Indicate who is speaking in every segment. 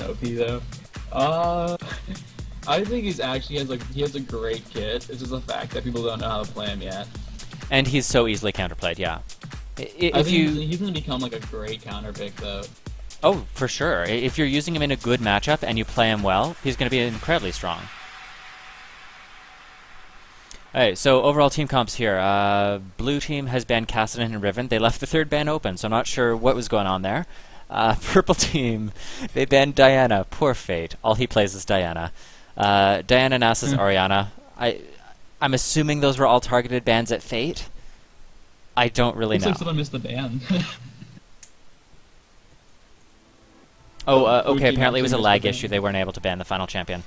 Speaker 1: OP though. Uh, I think he has a great kit. It's just the fact that people don't know how to play him yet.
Speaker 2: And he's so easily counterplayed, yeah.
Speaker 1: I
Speaker 2: If
Speaker 1: think
Speaker 2: you...
Speaker 1: he's going to become like a great counter pick though.
Speaker 2: Oh, for sure. If you're using him in a good matchup and you play him well, he's going to be incredibly strong. Alright, so overall team comps here. Blue team has banned Kassadin and Riven. They left the third ban open, so I'm not sure what was going on there. Purple team, they banned Diana. Poor Fate. All he plays is Diana. Diana, Nasus, Orianna. I'm assuming those were all targeted bans at Fate. I don't really
Speaker 1: Looks
Speaker 2: know.
Speaker 1: like someone missed the ban.
Speaker 2: Oh,
Speaker 1: Blue
Speaker 2: okay,
Speaker 1: team
Speaker 2: apparently it was a
Speaker 1: actually missed
Speaker 2: lag
Speaker 1: the ban.
Speaker 2: issue. They weren't able to ban the final champion.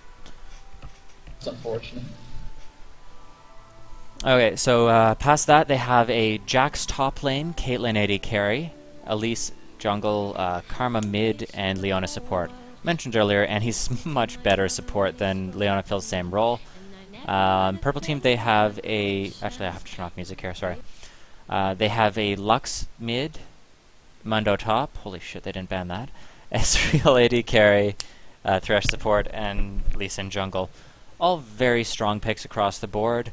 Speaker 1: It's unfortunate.
Speaker 2: Okay, so past that, they have a Jax top lane, Caitlyn AD carry, Elise jungle, Karma mid, and Leona support. Mentioned earlier, and he's much better support than Leona fills the same role. Purple team, they have a... Actually, I have to turn off music here, sorry. They have a Lux mid, Mundo top. Holy shit, they didn't ban that. Ezreal AD carry, Thresh support, and Lee Sin jungle. All very strong picks across the board.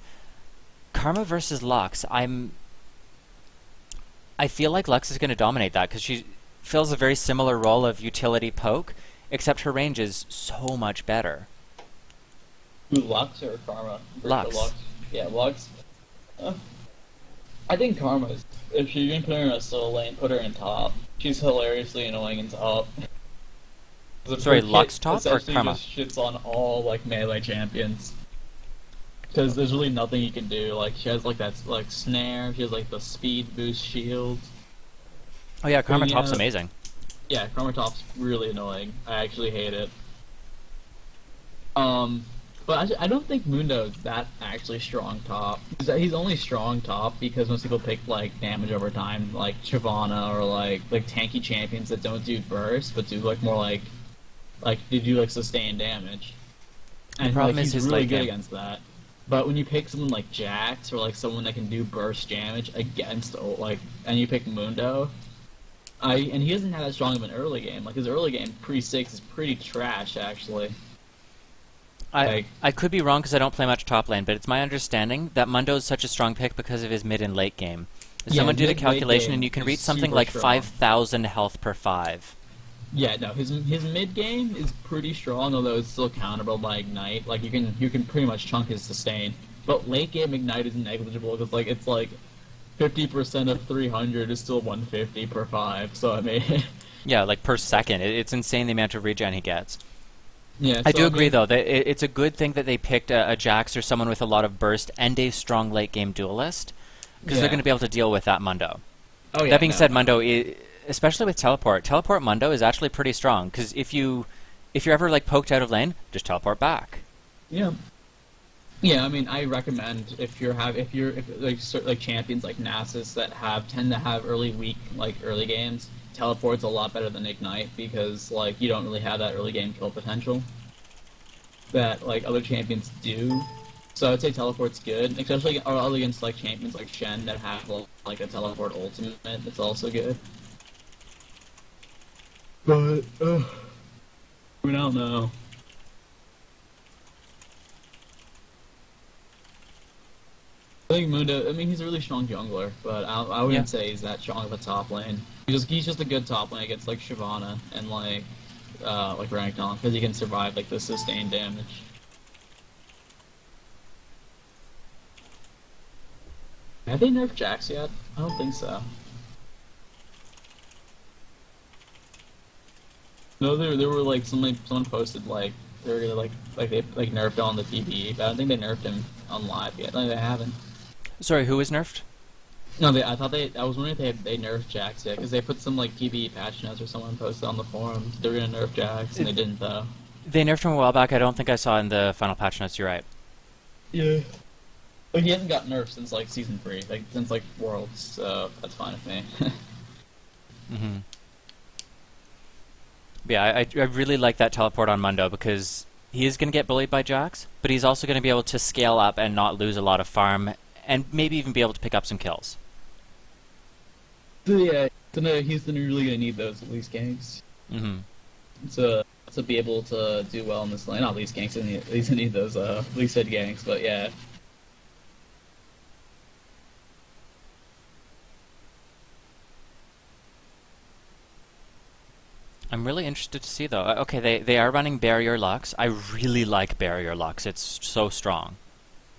Speaker 2: Karma versus Lux, I feel like Lux is going to dominate that because she fills a very similar role of utility poke, except her range is so much better.
Speaker 1: Who, Lux or Karma?
Speaker 2: Lux.
Speaker 1: Yeah, Lux. I think Karma's, if you're gonna put her in a solo lane, put her in top. She's hilariously annoying in top.
Speaker 2: Sorry,
Speaker 1: Her
Speaker 2: Lux
Speaker 1: kit
Speaker 2: top or
Speaker 1: essentially
Speaker 2: Karma?
Speaker 1: just shits on all like melee champions. Because there's really nothing you can do. Like she has like that like snare. She has like the speed boost shield.
Speaker 2: Oh yeah, Karma
Speaker 1: yeah.
Speaker 2: top's amazing.
Speaker 1: Yeah, Karma top's really annoying. I actually hate it. But I don't think Mundo's that actually strong top. He's only strong top because most people pick like damage over time, like Shyvana or like tanky champions that don't do burst, but do like more like they do like sustained damage. And
Speaker 2: The problem
Speaker 1: like,
Speaker 2: is
Speaker 1: he's
Speaker 2: his
Speaker 1: really
Speaker 2: late
Speaker 1: good
Speaker 2: game.
Speaker 1: against that. But when you pick someone like Jax or like someone that can do burst damage against and you pick Mundo, and he doesn't have that strong of an early game. Like his early game pre-6 is pretty trash actually.
Speaker 2: I could be wrong because I don't play much top lane, but it's my understanding that Mundo is such a strong pick because of his mid and late game.
Speaker 1: Yeah,
Speaker 2: Someone did a
Speaker 1: mid-late
Speaker 2: calculation
Speaker 1: game
Speaker 2: and you can
Speaker 1: is
Speaker 2: reach something
Speaker 1: super
Speaker 2: like
Speaker 1: strong.
Speaker 2: 5,000 health per 5.
Speaker 1: Yeah, no, his mid game is pretty strong, although it's still counterable by Ignite. Like you can pretty much chunk his sustain. But late game Ignite is negligible because it's like 50% of 300 is still 150 per 5. So I mean,
Speaker 2: Yeah, like per second. It's insane the amount of regen he gets.
Speaker 1: yeah.
Speaker 2: I
Speaker 1: so,
Speaker 2: do agree,
Speaker 1: mean,
Speaker 2: though, that it's a good thing that they picked a Jax or someone with a lot of burst and a strong late game duelist, because they're
Speaker 1: Yeah.
Speaker 2: going to be able to deal with that Mundo.
Speaker 1: Oh yeah.
Speaker 2: That being
Speaker 1: no.
Speaker 2: said, Mundo, especially with teleport Mundo is actually pretty strong, because if you're ever like poked out of lane, just teleport back.
Speaker 1: Yeah. Yeah, I mean, I recommend if like champions like Nasus that tend to have early games, teleport's a lot better than Ignite because like you don't really have that early game kill potential that like other champions do. So I'd say teleport's good, especially against like champions like Shen that have like a teleport ultimate. It's also good. But I mean, I don't know. I think Mundo, I mean, he's a really strong jungler, but I wouldn't say he's that strong of a top lane. He's just a good top lane against like Shyvana and like Renekton, because he can survive like the sustained damage. Have they nerfed Jax yet? I don't think so. No, there were like someone posted like they were gonna they nerfed on the PvE, but I don't think they nerfed him on live yet. No, they haven't.
Speaker 2: Sorry, who was nerfed?
Speaker 1: No, I was wondering if they nerfed Jax yet, because they put some like PvE patch notes or someone posted on the forums. They were gonna nerf Jax, and they didn't though.
Speaker 2: They nerfed him a while back. I don't think I saw in the final patch notes. You're right.
Speaker 1: Yeah. But he hasn't got nerfed since like season 3, like since like Worlds, so that's fine with me.
Speaker 2: Mm-hmm. Yeah, I really like that teleport on Mundo because he is going to get bullied by Jax, but he's also going to be able to scale up and not lose a lot of farm, and maybe even be able to pick up some kills.
Speaker 1: So yeah, he's really gonna need those at least ganks.
Speaker 2: Mm-hmm.
Speaker 1: So to be able to do well in this lane. Not least ganks, at least I need those least hit ganks, but yeah.
Speaker 2: I'm really interested to see, though. Okay, they are running Barrier Lux. I really like Barrier Lux. It's so strong.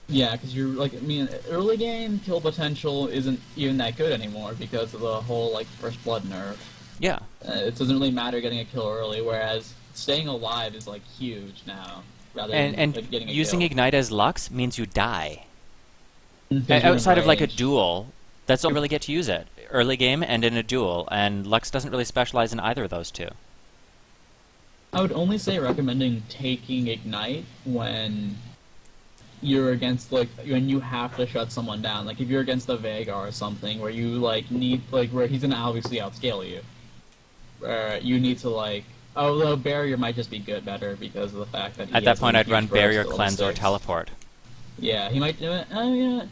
Speaker 1: Yeah, because you're like, I mean, early game kill potential isn't even that good anymore because of the whole like First Blood nerf.
Speaker 2: Yeah.
Speaker 1: It doesn't really matter getting a kill early, whereas staying alive is like huge now, rather than
Speaker 2: And
Speaker 1: like, getting a
Speaker 2: using
Speaker 1: kill.
Speaker 2: Ignite as Lux means you die.
Speaker 1: 'Cause you're in
Speaker 2: Outside of like a
Speaker 1: range.
Speaker 2: duel, that's all you really get to use it. Early game and in a duel, and Lux doesn't really specialize in either of those two.
Speaker 1: I would only say recommending taking Ignite when you're against like when you have to shut someone down. Like if you're against a Veigar or something where you like need like where he's gonna obviously outscale you. Where you need to like although Barrier might just be better because of the fact that he
Speaker 2: At that
Speaker 1: has
Speaker 2: point,
Speaker 1: a
Speaker 2: I'd
Speaker 1: huge
Speaker 2: run
Speaker 1: burst
Speaker 2: Barrier
Speaker 1: to level
Speaker 2: Cleanse or
Speaker 1: 6.
Speaker 2: Teleport.
Speaker 1: Yeah, he might do it. Yeah.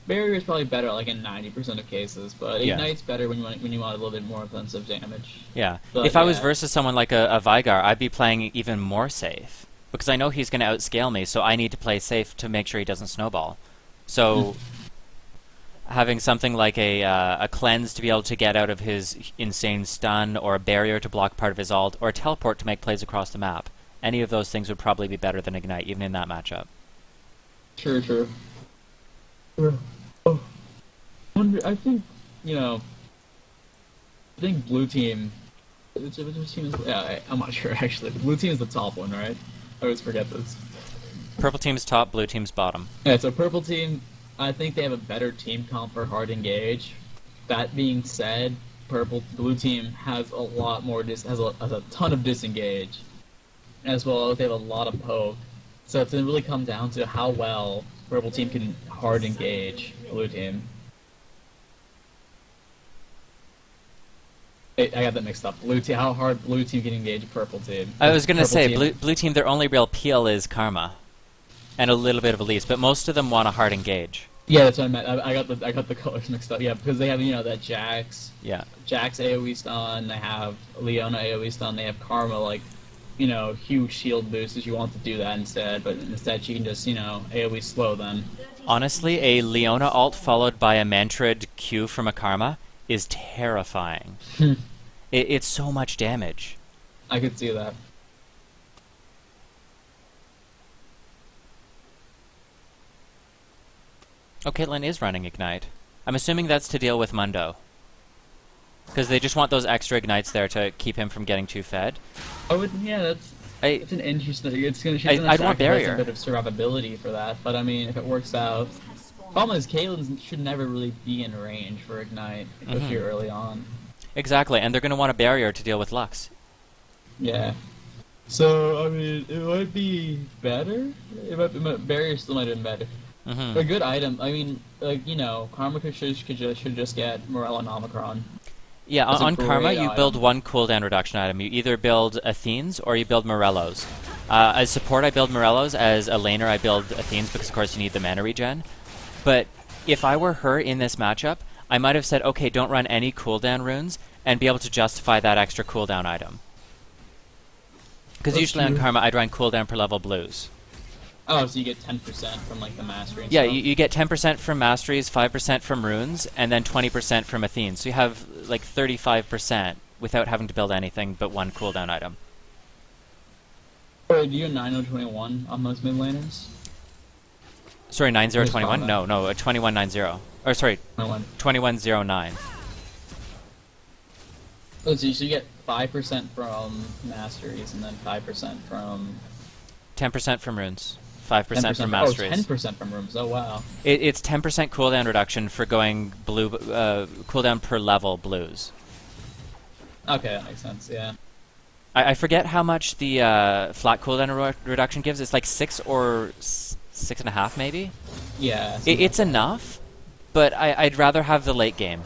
Speaker 1: Barrier is probably better like in 90% of cases, but
Speaker 2: Yeah.
Speaker 1: Ignite's better when you want a little bit more offensive damage.
Speaker 2: Yeah.
Speaker 1: But,
Speaker 2: If I was
Speaker 1: yeah.
Speaker 2: versus someone like a Veigar, I'd be playing even more safe. Because I know he's going to outscale me, so I need to play safe to make sure he doesn't snowball. So, having something like a cleanse to be able to get out of his insane stun, or a barrier to block part of his ult, or a teleport to make plays across the map, any of those things would probably be better than Ignite, even in that matchup.
Speaker 1: True. I think, I think blue team. Which team is? Yeah, I'm not sure actually. Blue team is the top one, right? I always forget this.
Speaker 2: Purple team's top, blue team's bottom.
Speaker 1: Yeah, so purple team, I think they have a better team comp for hard engage. That being said, blue team has a lot more has a ton of disengage, as well as they have a lot of poke. So it's gonna really come down to how well purple team can hard engage blue team. I got that mixed up. Blue team, how hard blue team can engage purple team?
Speaker 2: I was going to
Speaker 1: Purple
Speaker 2: say,
Speaker 1: team-
Speaker 2: blue team, their only real peel is Karma. And a little bit of Elise, but most of them want a hard engage.
Speaker 1: Yeah, that's what I meant. I got the colors mixed up. Yeah, because they have that Jax
Speaker 2: Yeah.
Speaker 1: AoE stun. They have Leona AoE stun. They have Karma like huge shield boost if you want to do that instead. But instead she can just AoE slow them.
Speaker 2: Honestly, a Leona ult followed by a Mantrid Q from a Karma is terrifying. It's so much damage.
Speaker 1: I could see that.
Speaker 2: Oh, Caitlyn is running Ignite. I'm assuming that's to deal with Mundo. Because they just want those extra Ignites there to keep him from getting too fed. It's
Speaker 1: an interesting. It's gonna.
Speaker 2: I'd want
Speaker 1: sacrifice
Speaker 2: barrier.
Speaker 1: a bit of survivability for that, but I mean, if it works out. Problem is, Caitlyn should never really be in range for Ignite, especially early on.
Speaker 2: Exactly, and they're going to want a barrier to deal with Lux.
Speaker 1: Yeah. So I mean, it might be better. Barrier still might have been better. A good item. I mean, Karma should just get Morello and Omicron.
Speaker 2: Yeah,
Speaker 1: It's a
Speaker 2: on Karma,
Speaker 1: great
Speaker 2: you
Speaker 1: item.
Speaker 2: build one cooldown reduction item. You either build Athenes or you build Morellos. As support, I build Morellos. As a laner, I build Athenes because, of course, you need the mana regen. But if I were her in this matchup, I might have said, okay, don't run any cooldown runes, and be able to justify that extra cooldown item. Because
Speaker 1: That's
Speaker 2: usually on
Speaker 1: true.
Speaker 2: Karma, I'd run cooldown per level blues.
Speaker 1: Oh, so you get 10% from like the mastery. And
Speaker 2: Yeah,
Speaker 1: stuff.
Speaker 2: you get 10% from masteries, 5% from runes, and then 20% from Athenes. So you have like 35% without having to build anything but one cooldown item.
Speaker 1: Wait, do you 9021 on most mid laners?
Speaker 2: Sorry, 9021?
Speaker 1: Where's
Speaker 2: No, 2190. Or sorry,
Speaker 1: 21.
Speaker 2: 2109.
Speaker 1: Oh, so you get 5% from masteries and then 5% from
Speaker 2: 10% from runes, 5% from
Speaker 1: Oh,
Speaker 2: masteries.
Speaker 1: 10% from rooms. Oh wow.
Speaker 2: It's 10% cooldown reduction for going blue, cooldown per level blues.
Speaker 1: Okay, that makes sense. Yeah.
Speaker 2: I forget how much the flat cooldown reduction gives. It's like 6 or 6.5 maybe?
Speaker 1: Yeah.
Speaker 2: It's enough, but I'd rather have the late game.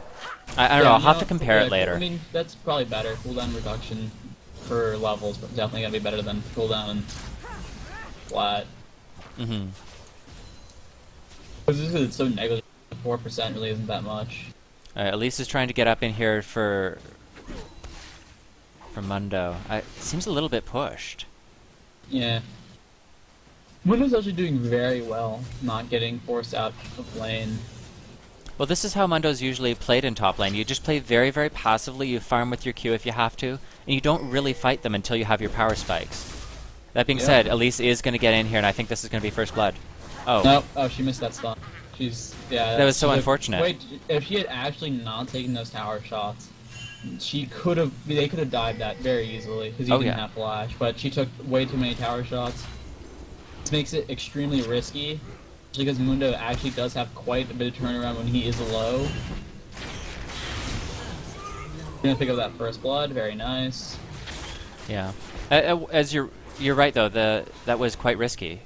Speaker 2: I don't know, I'll have to compare it later.
Speaker 1: I mean, that's probably better. Cooldown reduction per levels, but definitely gonna be better than cooldown flat.
Speaker 2: Mm-hmm.
Speaker 1: Because it's so negligible. 4% really isn't that much.
Speaker 2: Elise is trying to get up in here for from Mundo. Seems a little bit pushed.
Speaker 1: Yeah. Mundo's actually doing very well, not getting forced out of lane.
Speaker 2: Well, this is how Mundo's usually played in top lane. You just play very, very passively, you farm with your Q if you have to, and you don't really fight them until you have your power spikes. That being said, Elise is going to get in here, and I think this is going to be first blood. Oh.
Speaker 1: No, oh, she missed that stun.
Speaker 2: That was so unfortunate.
Speaker 1: Wait, if she had actually not taken those tower shots, they could have dived that very easily, because he didn't have flash, but she took way too many tower shots. This makes it extremely risky, because Mundo actually does have quite a bit of turnaround when he is low. You're gonna pick up that first blood, very nice.
Speaker 2: Yeah. As you're right though, that was quite risky.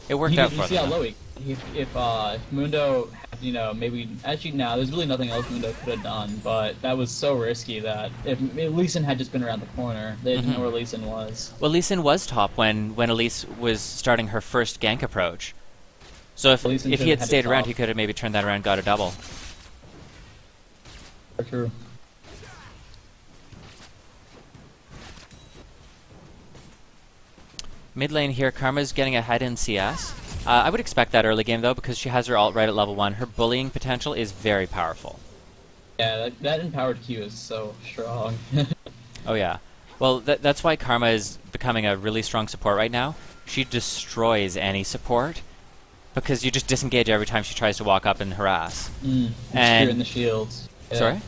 Speaker 2: It worked out for them.
Speaker 1: You see how low if Mundo had, maybe actually no, there's really nothing else Mundo could have done, but that was so risky that if Lee Sin had just been around the corner, they didn't know where Lee Sin was.
Speaker 2: Well, Lee Sin was top when Elise was starting her first gank approach. So if he had stayed around, he could have maybe turned that around, got a double.
Speaker 1: True.
Speaker 2: Mid lane here, Karma's getting ahead in CS. I would expect that early game though, because she has her ult right at level 1. Her bullying potential is very powerful.
Speaker 1: Yeah, that empowered Q is so strong.
Speaker 2: Oh yeah. Well, that's why Karma is becoming a really strong support right now. She destroys any support, because you just disengage every time she tries to walk up and harass.
Speaker 1: And in the shields. Yeah.
Speaker 2: Sorry?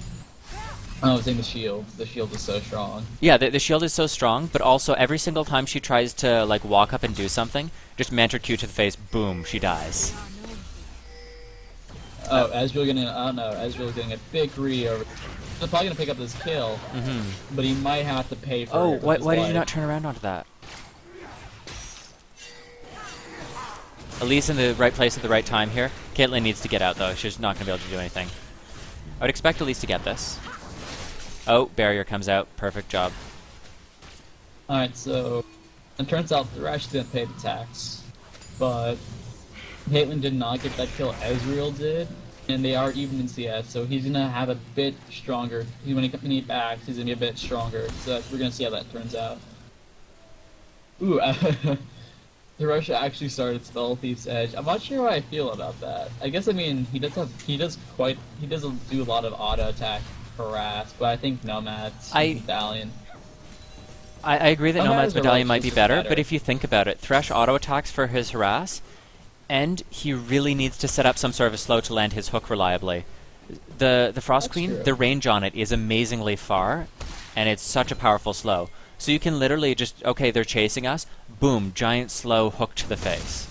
Speaker 1: I was saying the shield. The shield is so strong.
Speaker 2: Yeah, the shield is so strong, but also every single time she tries to like walk up and do something, just Mentor Q to the face, boom, she dies.
Speaker 1: Oh, Ezreal getting, I don't know, Ezreal's getting a big re over. He's probably gonna pick up this kill, but he might have to pay for it.
Speaker 2: Oh, why did you not turn around onto that? Elise in the right place at the right time here. Caitlyn needs to get out though, she's not gonna be able to do anything. I would expect Elise to get this. Oh, barrier comes out. Perfect job.
Speaker 1: Alright, so it turns out Thresh didn't pay the tax, but Caitlyn did not get that kill Ezreal did, and they are even in CS, so he's gonna have a bit stronger. When he backs, he's gonna be a bit stronger, so we're gonna see how that turns out. Ooh, Thresh actually started Spell Thief's Edge. I'm not sure how I feel about that. I guess, I mean, he does do a lot of auto attack harass, but I think Nomad's Medallion.
Speaker 2: I agree that Nomad's Medallion might be better, but if you think about it, Thresh auto attacks for his harass, and he really needs to set up some sort of a slow to land his hook reliably. The Frost Queen, the range on it is amazingly far, and it's such a powerful slow. So you can literally just, okay, they're chasing us, boom, giant slow hook to the face.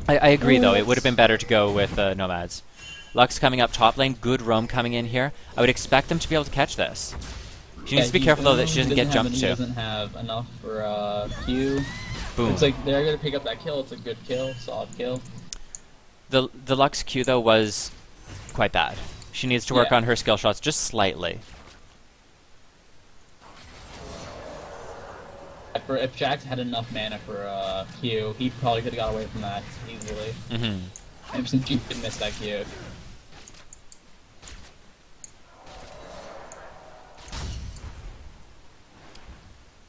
Speaker 2: I agree though, it would have been better to go with Nomads. Lux coming up top lane, good roam coming in here. I would expect them to be able to catch this. She needs to be careful though that she doesn't get jumped to.
Speaker 1: He doesn't have enough for Q.
Speaker 2: Boom.
Speaker 1: It's like they're gonna pick up that kill. It's a good kill, solid kill.
Speaker 2: The Lux Q though was quite bad. She needs to work on her skill shots just slightly.
Speaker 1: If Jax had enough mana for Q, he probably could have got away from that easily. And since she did miss that Q.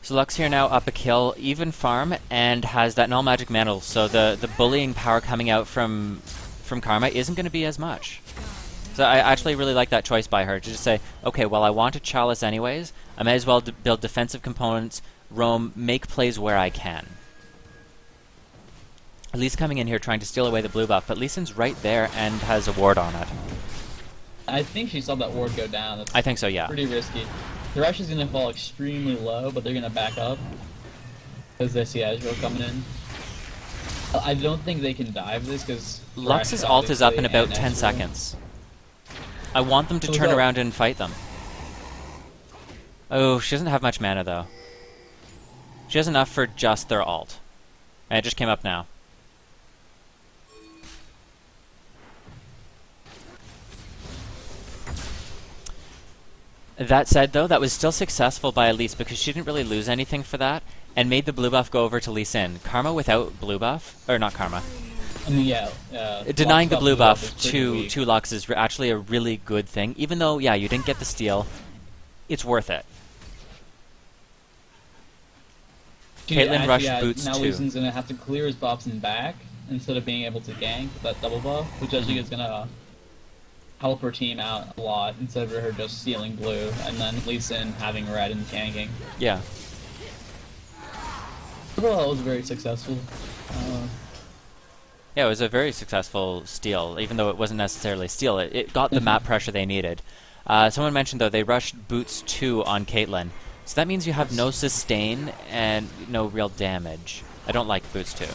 Speaker 2: So Lux here now up a kill, even farm, and has that null magic mantle, so the bullying power coming out from Karma isn't going to be as much. So I actually really like that choice by her, to just say, okay, well I want a Chalice anyways, I may as well build defensive components, roam, make plays where I can. Elise coming in here trying to steal away the blue buff, but Lee Sin's right there and has a ward on it.
Speaker 1: I think she saw that ward go down. That's
Speaker 2: I think so, yeah.
Speaker 1: Pretty risky. The rush is going to fall extremely low, but they're going to back up. Because they see Ezreal coming in. I don't think they can dive this, because
Speaker 2: Lux's ult is up in about 10 seconds. I want them to turn around and fight them. Oh, she doesn't have much mana, though. She has enough for just their ult. And it just came up now. That said, though, that was still successful by Elise because she didn't really lose anything for that, and made the blue buff go over to Lee Sin. Karma without blue buff, or not Karma.
Speaker 1: I mean, yeah.
Speaker 2: Denying the blue buff to Lux is actually a really good thing, even though, yeah, you didn't get the steal. it's worth it.
Speaker 1: Dude,
Speaker 2: Caitlyn rushed
Speaker 1: yeah,
Speaker 2: boots
Speaker 1: now
Speaker 2: too.
Speaker 1: Lee Sin's gonna have to clear his buffs and back instead of being able to gank with that double buff, which I think is gonna help her team out a lot instead of her just stealing blue and then Lee Sin having red and ganking.
Speaker 2: Yeah.
Speaker 1: Overall, that was very successful.
Speaker 2: Yeah, it was a very successful steal, even though it wasn't necessarily steal. It got the map pressure they needed. Someone mentioned, though, they rushed boots 2 on Caitlyn. So that means you have no sustain and no real damage. I don't like boots 2.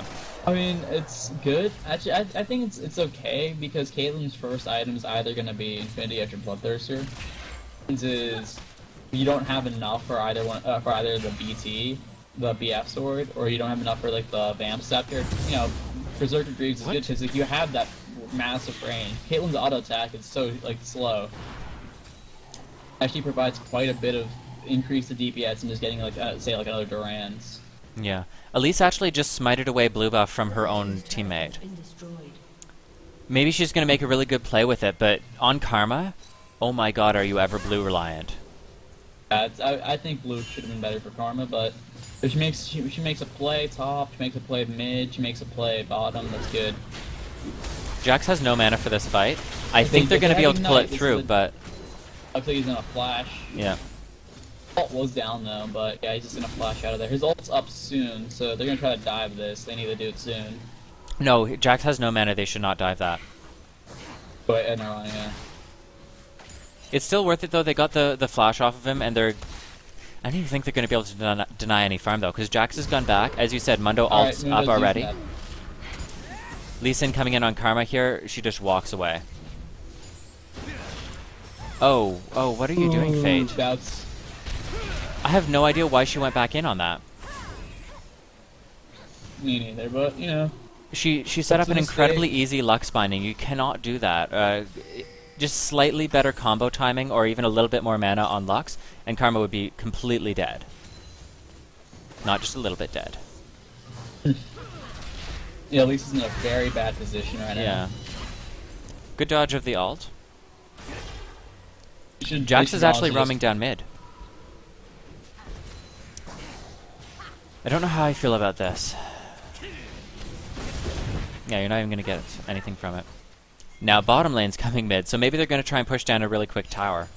Speaker 1: I mean, it's good. Actually, I think it's okay because Caitlyn's first item is either going to be Infinity Edge or Bloodthirster. Is you don't have enough for either one for either the BT, the BF sword, or you don't have enough for like the Vamp Scepter. You know, Berserker Greaves is good because like, you have that massive range. Caitlyn's auto attack is so like slow. Actually provides quite a bit of increase to DPS and just getting like say like another Duran's.
Speaker 2: Yeah. Elise actually just smited away blue buff from her own teammate. Maybe she's going to make a really good play with it, but on Karma, oh my god, are you ever blue reliant?
Speaker 1: Yeah, I think blue should have been better for Karma, but if she makes a play top, she makes a play mid, she makes a play bottom, that's good.
Speaker 2: Jax has no mana for this fight. I think they're going to be able to pull it through, but...
Speaker 1: I think he's gonna flash.
Speaker 2: Yeah.
Speaker 1: Ult was down though, but yeah, he's just gonna flash out of there. His ult's up soon, so they're gonna try to dive this. They need to do it soon.
Speaker 2: No, Jax has no mana, they should not dive that.
Speaker 1: But never mind, yeah.
Speaker 2: It's still worth it though, they got the flash off of him, and they're... I don't even think they're going to be able to deny any farm though, because Jax has gone back. As you said, Mundo ult's up already. Lee Sin coming in on Karma here, she just walks away. Oh, what are you doing, Fate?
Speaker 1: That's...
Speaker 2: I have no idea why she went back in on that.
Speaker 1: Me neither, but you know.
Speaker 2: She set up an incredibly easy Lux binding. You cannot do that. Just slightly better combo timing, or even a little bit more mana on Lux, and Karma would be completely dead. Not just a little bit dead.
Speaker 1: Yeah, at least he's in a very bad position right now.
Speaker 2: Yeah. Good dodge of the ult. Jax is actually roaming down mid. I don't know how I feel about this. Yeah, you're not even going to get anything from it. Now bottom lane's coming mid, so maybe they're going to try and push down a really quick tower.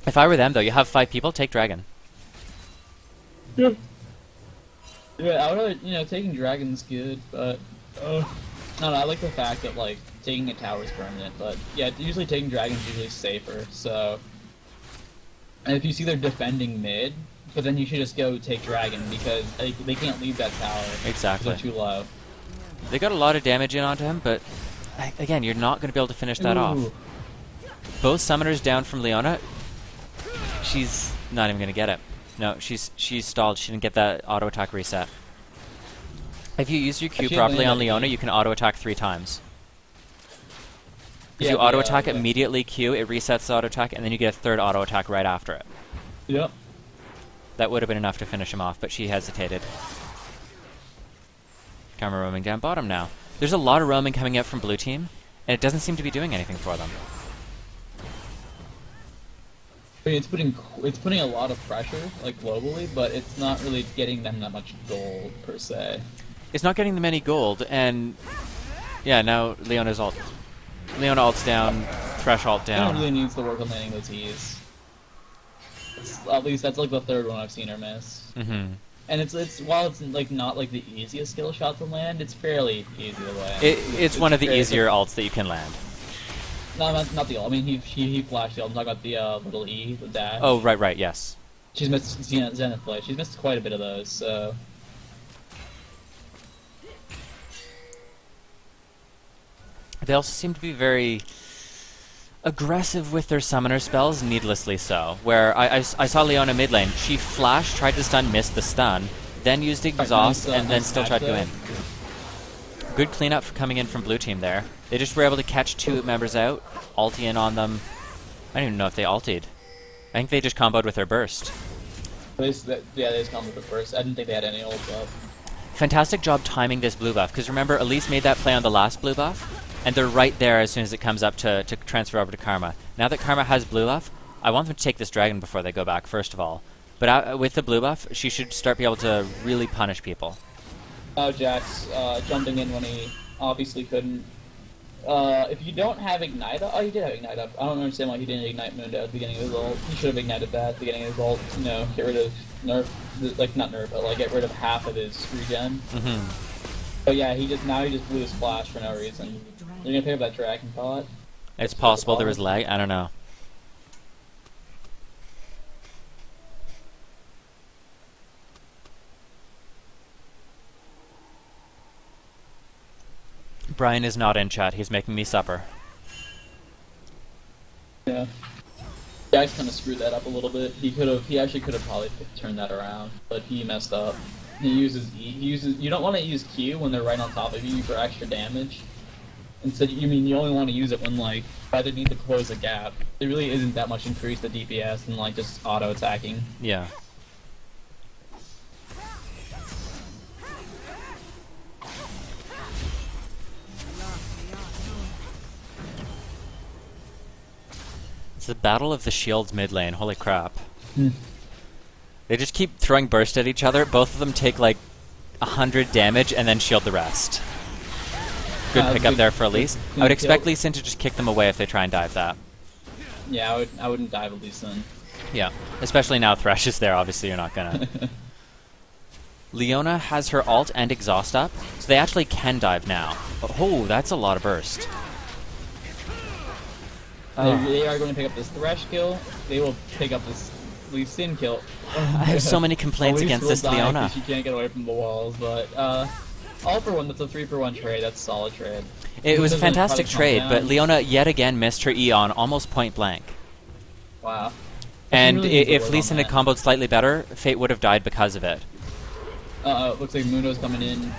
Speaker 2: If I were them, though, you have 5 people, take Dragon.
Speaker 1: Yeah. Yeah, I would, you know, taking Dragon's good, but no, I like the fact that like taking a tower is permanent, but yeah, usually taking Dragon's usually safer. So, and if you see they're defending mid, but then you should just go take Dragon because they can't leave that tower.
Speaker 2: Exactly.
Speaker 1: They're too low.
Speaker 2: They got a lot of damage in onto him, but again, you're not going to be able to finish that off. Both summoners down from Leona. She's not even going to get it. No, she's stalled. She didn't get that auto attack reset. If you use your Q properly on Leona, you can auto attack 3 times. If you auto attack immediately Q, it resets the auto attack, and then you get a 3rd auto attack right after it.
Speaker 1: Yep.
Speaker 2: That would have been enough to finish him off, but she hesitated. Karma roaming down bottom now. There's a lot of roaming coming out from blue team, and it doesn't seem to be doing anything for them.
Speaker 1: I mean, it's putting a lot of pressure, like globally, but it's not really getting them that much gold per se.
Speaker 2: It's not getting them any gold, and yeah, now Leona's ult. Leona ult's down, Thresh ult down.
Speaker 1: Leona really needs to work on landing those E's. At least that's like the 3rd one I've seen her miss.
Speaker 2: Mm-hmm.
Speaker 1: And it's while it's like not like the easiest skill shot to land, it's fairly easy to land.
Speaker 2: It's one of the easier ults that you can land.
Speaker 1: No, not the ult. I mean, he flashed the ult. I'm talking about the little E, the dash.
Speaker 2: Oh, right, yes.
Speaker 1: She's missed Zenith Blade. She's missed quite a bit of those, so...
Speaker 2: They also seem to be very aggressive with their summoner spells, needlessly so. Where I saw Leona mid lane. She flashed, tried to stun, missed the stun, then used exhaust, and then still tried to go in. Good cleanup coming in from blue team there. They just were able to catch 2 members out, ulti in on them. I don't even know if they ultied. I think they just comboed with their burst.
Speaker 1: Yeah, they just comboed with burst. I didn't think they had any ult up.
Speaker 2: Fantastic job timing this blue buff, because remember, Elise made that play on the last blue buff, and they're right there as soon as it comes up to transfer over to Karma. Now that Karma has blue buff, I want them to take this dragon before they go back, first of all. But with the blue buff, she should start being able to really punish people.
Speaker 1: Oh, Jax jumping in when he obviously couldn't. If you don't have Ignite up... Oh, you did have Ignite up. I don't understand why he didn't Ignite Mundo at the beginning of his ult. He should have ignited that at the beginning of his ult. You know, get rid of nerf... Like, not nerf, but like get rid of half of his regen. But yeah, he just blew his flash for no reason. You're gonna pick up that Dragon Pot?
Speaker 2: It's possible there was lag. I don't know. Brian is not in chat. He's making me supper.
Speaker 1: Yeah. Jax kind of screwed that up a little bit. He actually could have probably turned that around, but he messed up. He uses E. You don't want to use Q when they're right on top of you for extra damage. Instead, you only want to use it when, like, either need to close a gap. There really isn't that much increase to DPS and, like, just auto-attacking.
Speaker 2: Yeah. It's the Battle of the Shields mid lane. Holy crap. They just keep throwing burst at each other. Both of them take, like, 100 damage and then shield the rest. Good pickup there for Elise. I would expect Lee Sin to just kick them away if they try and dive that.
Speaker 1: Yeah, I wouldn't dive Lee Sin.
Speaker 2: Yeah, especially now Thresh is there. Obviously, you're not gonna. Leona has her ult and exhaust up, so they actually can dive now. Oh, that's a lot of burst.
Speaker 1: They are going to pick up this Thresh kill. They will pick up this Lee Sin kill.
Speaker 2: I have so many complaints against this Leona.
Speaker 1: She can't get away from the walls, but all for one. That's a 3-for-1 trade. That's a solid trade.
Speaker 2: It was a fantastic trade, but Leona yet again missed her Eon almost point blank.
Speaker 1: Wow.
Speaker 2: And
Speaker 1: really
Speaker 2: if Lee Sin had comboed slightly better, Fate would have died because of it.
Speaker 1: Looks like Mundo's coming in.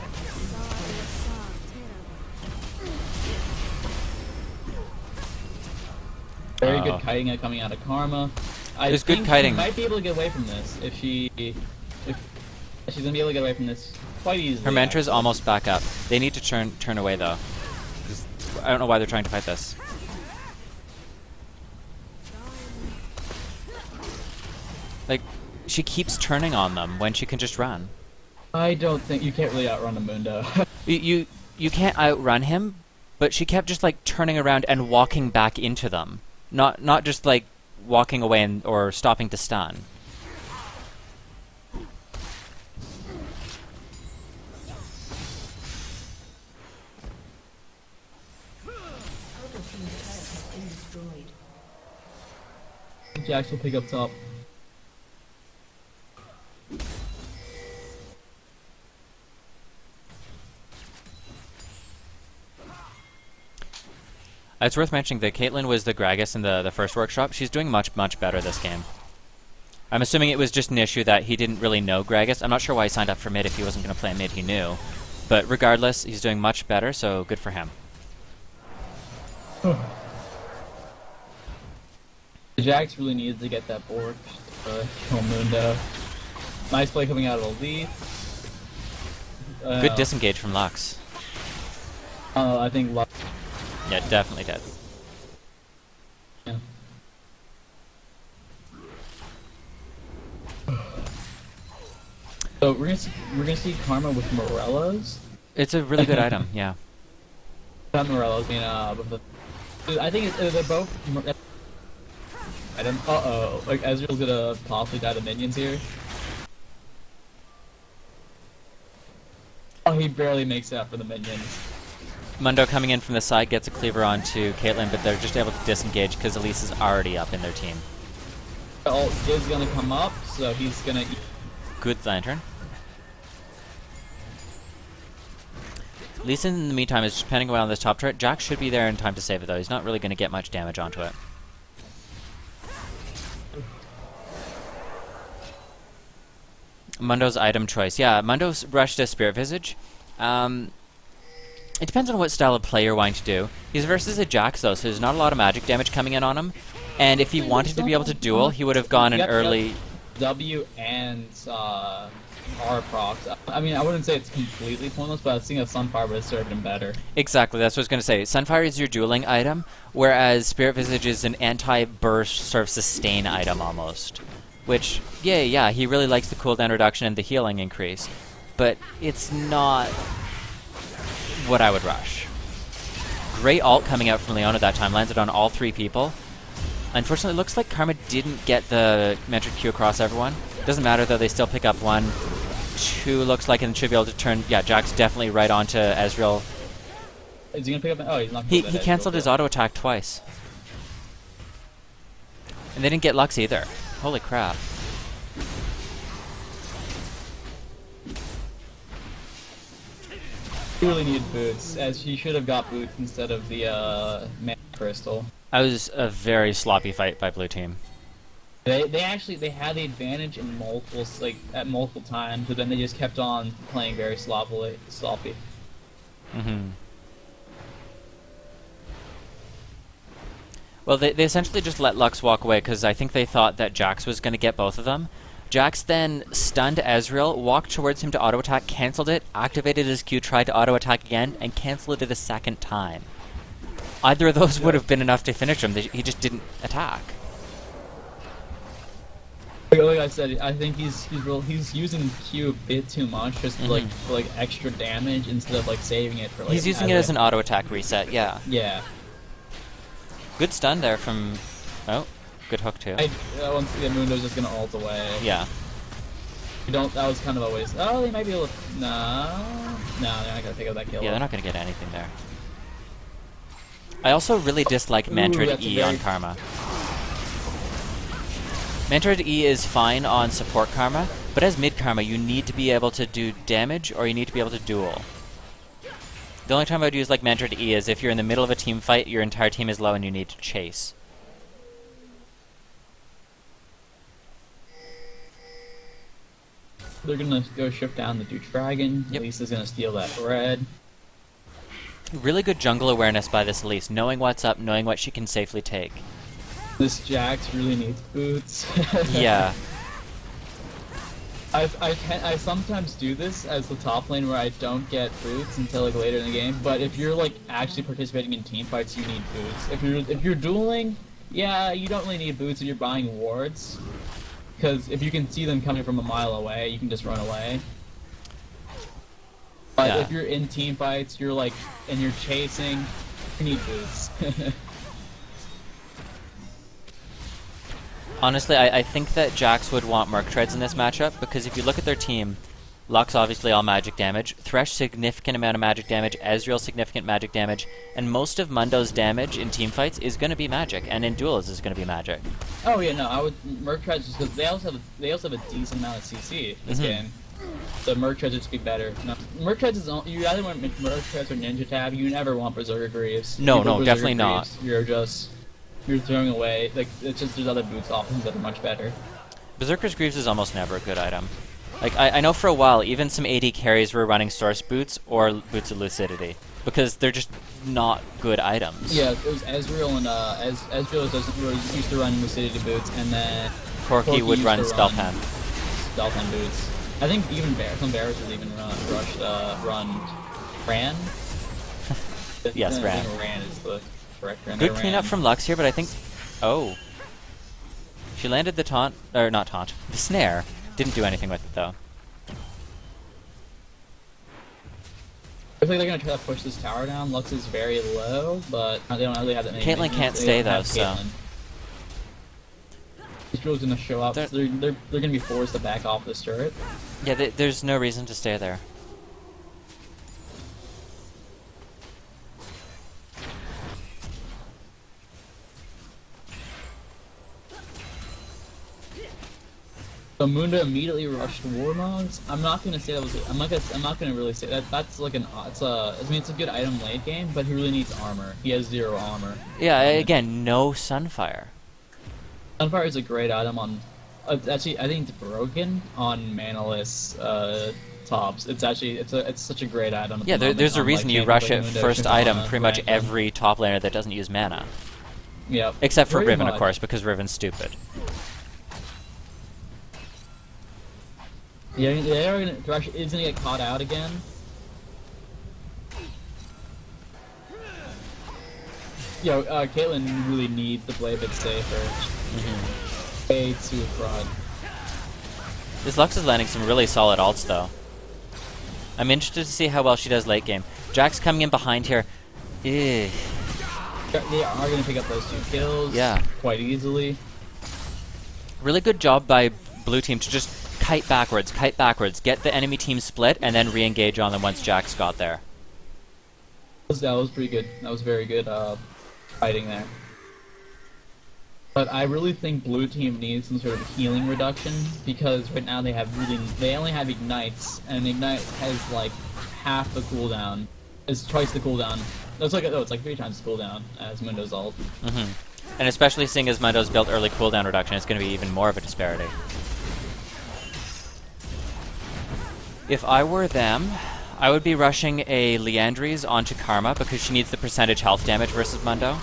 Speaker 1: Very good kiting coming out of Karma.
Speaker 2: There's good kiting.
Speaker 1: She might be able to get away from this if she's gonna be able to get away from this quite easily.
Speaker 2: Her mantra's almost back up. They need to turn away though. I don't know why they're trying to fight this. Like, she keeps turning on them when she can just run.
Speaker 1: I don't think you can't really outrun a Mundo.
Speaker 2: you can't outrun him, but she kept just like turning around and walking back into them. Not just like walking away or stopping to stun.
Speaker 1: Jax will pick up top.
Speaker 2: It's worth mentioning that Caitlyn was the Gragas in the first workshop. She's doing much better this game. I'm assuming it was just an issue that he didn't really know Gragas. I'm not sure why he signed up for mid if he wasn't going to play mid, he knew. But regardless, he's doing much better, so good for him.
Speaker 1: Jax really needs to get that board to kill Mundo. Nice play coming out of Elite.
Speaker 2: Good disengage from Lux.
Speaker 1: I think Lux.
Speaker 2: Yeah, definitely dead.
Speaker 1: Yeah. So we're gonna see Karma with Morellos.
Speaker 2: It's a really good item, yeah.
Speaker 1: Not Morellos, I think they're both. Item. Like Ezreal's gonna possibly die to minions here. Oh, he barely makes it out for the minions.
Speaker 2: Mundo coming in from the side gets a cleaver onto Caitlyn, but they're just able to disengage because Elise is already up in their team.
Speaker 1: Ult is gonna come up, so he's gonna.
Speaker 2: Good Lantern. Lee Sin, in the meantime, is just panning away on this top turret. Jax should be there in time to save it, though. He's not really going to get much damage onto it. Mundo's item choice. Yeah, Mundo's rushed a Spirit Visage. It depends on what style of play you're wanting to do. He's versus a Jax, though, so there's not a lot of magic damage coming in on him. And if he wanted to be able to duel, he would have gone an early...
Speaker 1: W and are procs. I mean, I wouldn't say it's completely pointless, but I think that Sunfire would have served him better.
Speaker 2: Exactly, that's what I was going to say. Sunfire is your dueling item, whereas Spirit Visage is an anti-burst sort of sustain item almost. Which, yeah, he really likes the cooldown reduction and the healing increase. But it's not what I would rush. Great ult coming out from Leona that time, landed on all 3 people. Unfortunately, it looks like Karma didn't get the mentored Q across everyone. Doesn't matter though, they still pick up 1. 2 looks like, and should be able to turn. Yeah, Jack's definitely right onto Ezreal.
Speaker 1: Is he gonna pick up? Oh, he's not.
Speaker 2: He cancelled his auto attack twice, and they didn't get Lux either. Holy crap!
Speaker 1: He really needed boots, as he should have got boots instead of the mana crystal.
Speaker 2: That was a very sloppy fight by blue team.
Speaker 1: They actually had the advantage in at multiple times, but then they just kept on playing very sloppy.
Speaker 2: Mm-hmm. Well, they essentially just let Lux walk away because I think they thought that Jax was going to get both of them. Jax then stunned Ezreal, walked towards him to auto attack, cancelled it, activated his Q, tried to auto attack again, and cancelled it a second time. Either of those would have been enough to finish him. He just didn't attack.
Speaker 1: Like I said, I think he's using Q a bit too much, just for like extra damage instead of like saving it for like.
Speaker 2: He's using it as an auto attack reset. Yeah.
Speaker 1: Yeah.
Speaker 2: Good stun there from. Oh, good hook too.
Speaker 1: Once the Mundo's just gonna ult away.
Speaker 2: Yeah.
Speaker 1: You don't. That was kind of a waste. Oh, they might be able to. No, they're not gonna pick up that kill.
Speaker 2: Yeah, they're not gonna get anything there. I also really dislike Mentored E on Karma. Mentored E is fine on support Karma, but as mid Karma you need to be able to do damage or you need to be able to duel. The only time I would use like Mentored E is if you're in the middle of a team fight, your entire team is low and you need to chase.
Speaker 1: They're gonna go shift down the Douche Dragon.
Speaker 2: Yep.
Speaker 1: Lisa's gonna steal that red.
Speaker 2: Really good jungle awareness by this Elise, knowing what's up, knowing what she can safely take.
Speaker 1: This Jax really needs boots.
Speaker 2: Yeah.
Speaker 1: I sometimes do this as the top lane where I don't get boots until like later in the game. But if you're like actually participating in team fights, you need boots. If you're dueling, yeah, you don't really need boots if you're buying wards, because if you can see them coming from a mile away, you can just run away. But
Speaker 2: Yeah.
Speaker 1: if you're in team fights, you're like and you're chasing, you need boots.
Speaker 2: Honestly, I think that Jax would want Merc Treads in this matchup, because if you look at their team, Lux obviously all magic damage, Thresh significant amount of magic damage, Ezreal significant magic damage, and most of Mundo's damage in team fights is going to be magic, and in duels is going to be magic.
Speaker 1: Oh yeah, no, I would Merc Treads just because they also have a decent amount of CC this game. So Merc Treads would just be better. No, Merc Treads is you either want Merc Treads or Ninja Tab. You never want Berserker Greaves.
Speaker 2: No,
Speaker 1: If you go
Speaker 2: definitely
Speaker 1: Berserker Greaves, you're throwing away. Like it's just there's other boots options that are much better.
Speaker 2: Berserker's Greaves is almost never a good item. Like, I know for a while, even some AD carries were running Source Boots or Boots of Lucidity, because they're just not good items.
Speaker 1: Yeah, it was Ezreal and Ezreal used to run Lucidity boots, and then
Speaker 2: Corki would
Speaker 1: used
Speaker 2: run
Speaker 1: to
Speaker 2: Spellpen.
Speaker 1: Spellpen boots. I think even some bears would even run Ran.
Speaker 2: Yes,
Speaker 1: I
Speaker 2: Ran.
Speaker 1: think Ran is the correct Ran.
Speaker 2: Good cleanup from Lux here, but I think... Oh. She landed the taunt... Or, not taunt. The snare. Didn't do anything with it, though.
Speaker 1: I think they're gonna try to push this tower down. Lux is very low, but they don't really have that many.
Speaker 2: Caitlyn can't stay, though, so...
Speaker 1: This girl's gonna show up. So they're gonna be forced to back off this turret.
Speaker 2: Yeah, there's no reason to stay there.
Speaker 1: So Mundo immediately rushed Warmogs. I'm not gonna say that was. I'm not gonna really say that. That's like an. It's a good item late game, but he really needs armor. He has 0 armor.
Speaker 2: Yeah, again, no Sunfire.
Speaker 1: Sunfire is a great item on. Actually, I think it's broken on manaless tops. It's such a great item.
Speaker 2: Yeah, there's a reason you rush it first
Speaker 1: Shinfang,
Speaker 2: item pretty much
Speaker 1: Rankin.
Speaker 2: every top laner that doesn't use mana.
Speaker 1: Yep.
Speaker 2: Except for
Speaker 1: Pretty
Speaker 2: Riven,
Speaker 1: much.
Speaker 2: of course, because Riven's stupid.
Speaker 1: Yeah, they're gonna Thresh is gonna get caught out again. Yo, Caitlyn really needs to play a bit safer. Way too fraud.
Speaker 2: This Lux is landing some really solid ults, though. I'm interested to see how well she does late game. Jax coming in behind here. Ew.
Speaker 1: They are gonna pick up those 2 kills.
Speaker 2: Yeah.
Speaker 1: Quite easily.
Speaker 2: Really good job by blue team to just kite backwards, get the enemy team split, and then re-engage on them once Jax got there.
Speaker 1: That was pretty good. That was very good fighting there. But I really think blue team needs some sort of healing reduction because right now they only have ignites, and ignite has like half the cooldown. It's twice the cooldown. It's like 3 times the cooldown as Mundo's ult.
Speaker 2: And especially seeing as Mundo's built early cooldown reduction, it's going to be even more of a disparity. If I were them, I would be rushing a Liandry's onto Karma because she needs the percentage health damage versus Mundo.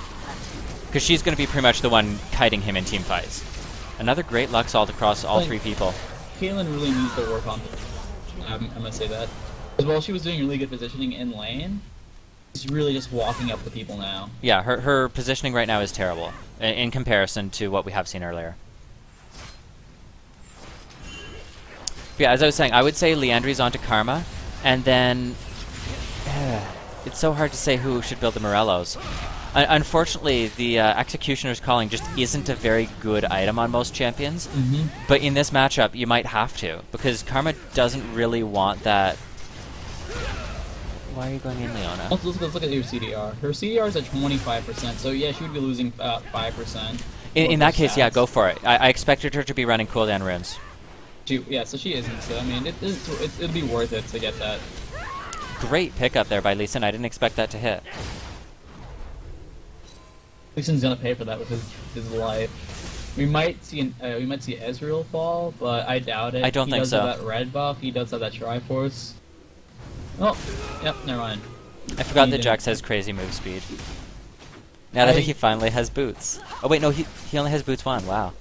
Speaker 2: Because she's going to be pretty much the one kiting him in team fights. Another great Lux ult across all 3 people.
Speaker 1: Caitlyn really needs to work on I'm gonna say that. As well, she was doing really good positioning in lane. She's really just walking up the people now.
Speaker 2: Yeah, her positioning right now is terrible in comparison to what we have seen earlier. But yeah, as I was saying, I would say Liandry's onto Karma, and then it's so hard to say who should build the Morellos. Unfortunately, the Executioner's Calling just isn't a very good item on most champions, but in this matchup, you might have to, because Karma doesn't really want that. Why are you going in, Leona?
Speaker 1: Let's look at your CDR. Her CDR is at 25%, so yeah, she would be losing 5%.
Speaker 2: In that case, yeah, go for it. I expected her to be running cooldown runes.
Speaker 1: So she isn't, so I mean, it'd be worth it to get that.
Speaker 2: Great pickup there by Lee Sin. I didn't expect that to hit.
Speaker 1: Lee Sin's gonna pay for that with his life. We might see Ezreal fall, but I doubt it.
Speaker 2: I don't think so.
Speaker 1: He does have that red buff. He does have that Triforce. Oh, yep, never mind.
Speaker 2: I forgot that Jax has crazy move speed. Now that he finally has boots. Oh wait, no, he only has boots 1. Wow.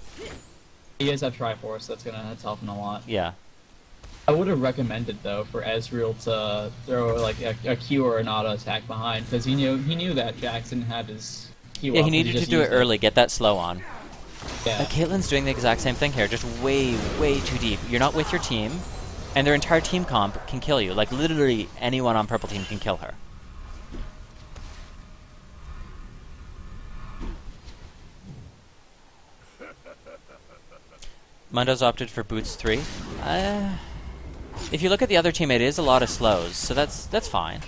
Speaker 1: He does have Triforce. That's helping a lot.
Speaker 2: Yeah.
Speaker 1: I would have recommended though for Ezreal to throw like a Q or an auto attack behind because he knew that Jax didn't have his Q.
Speaker 2: Yeah, he needed to do it early, get that slow on.
Speaker 1: Yeah.
Speaker 2: Caitlyn's doing the exact same thing here, just way, way too deep. You're not with your team, and their entire team comp can kill you. Like, literally anyone on purple team can kill her. Mundo's opted for boots 3. If you look at the other team, it is a lot of slows, so that's fine.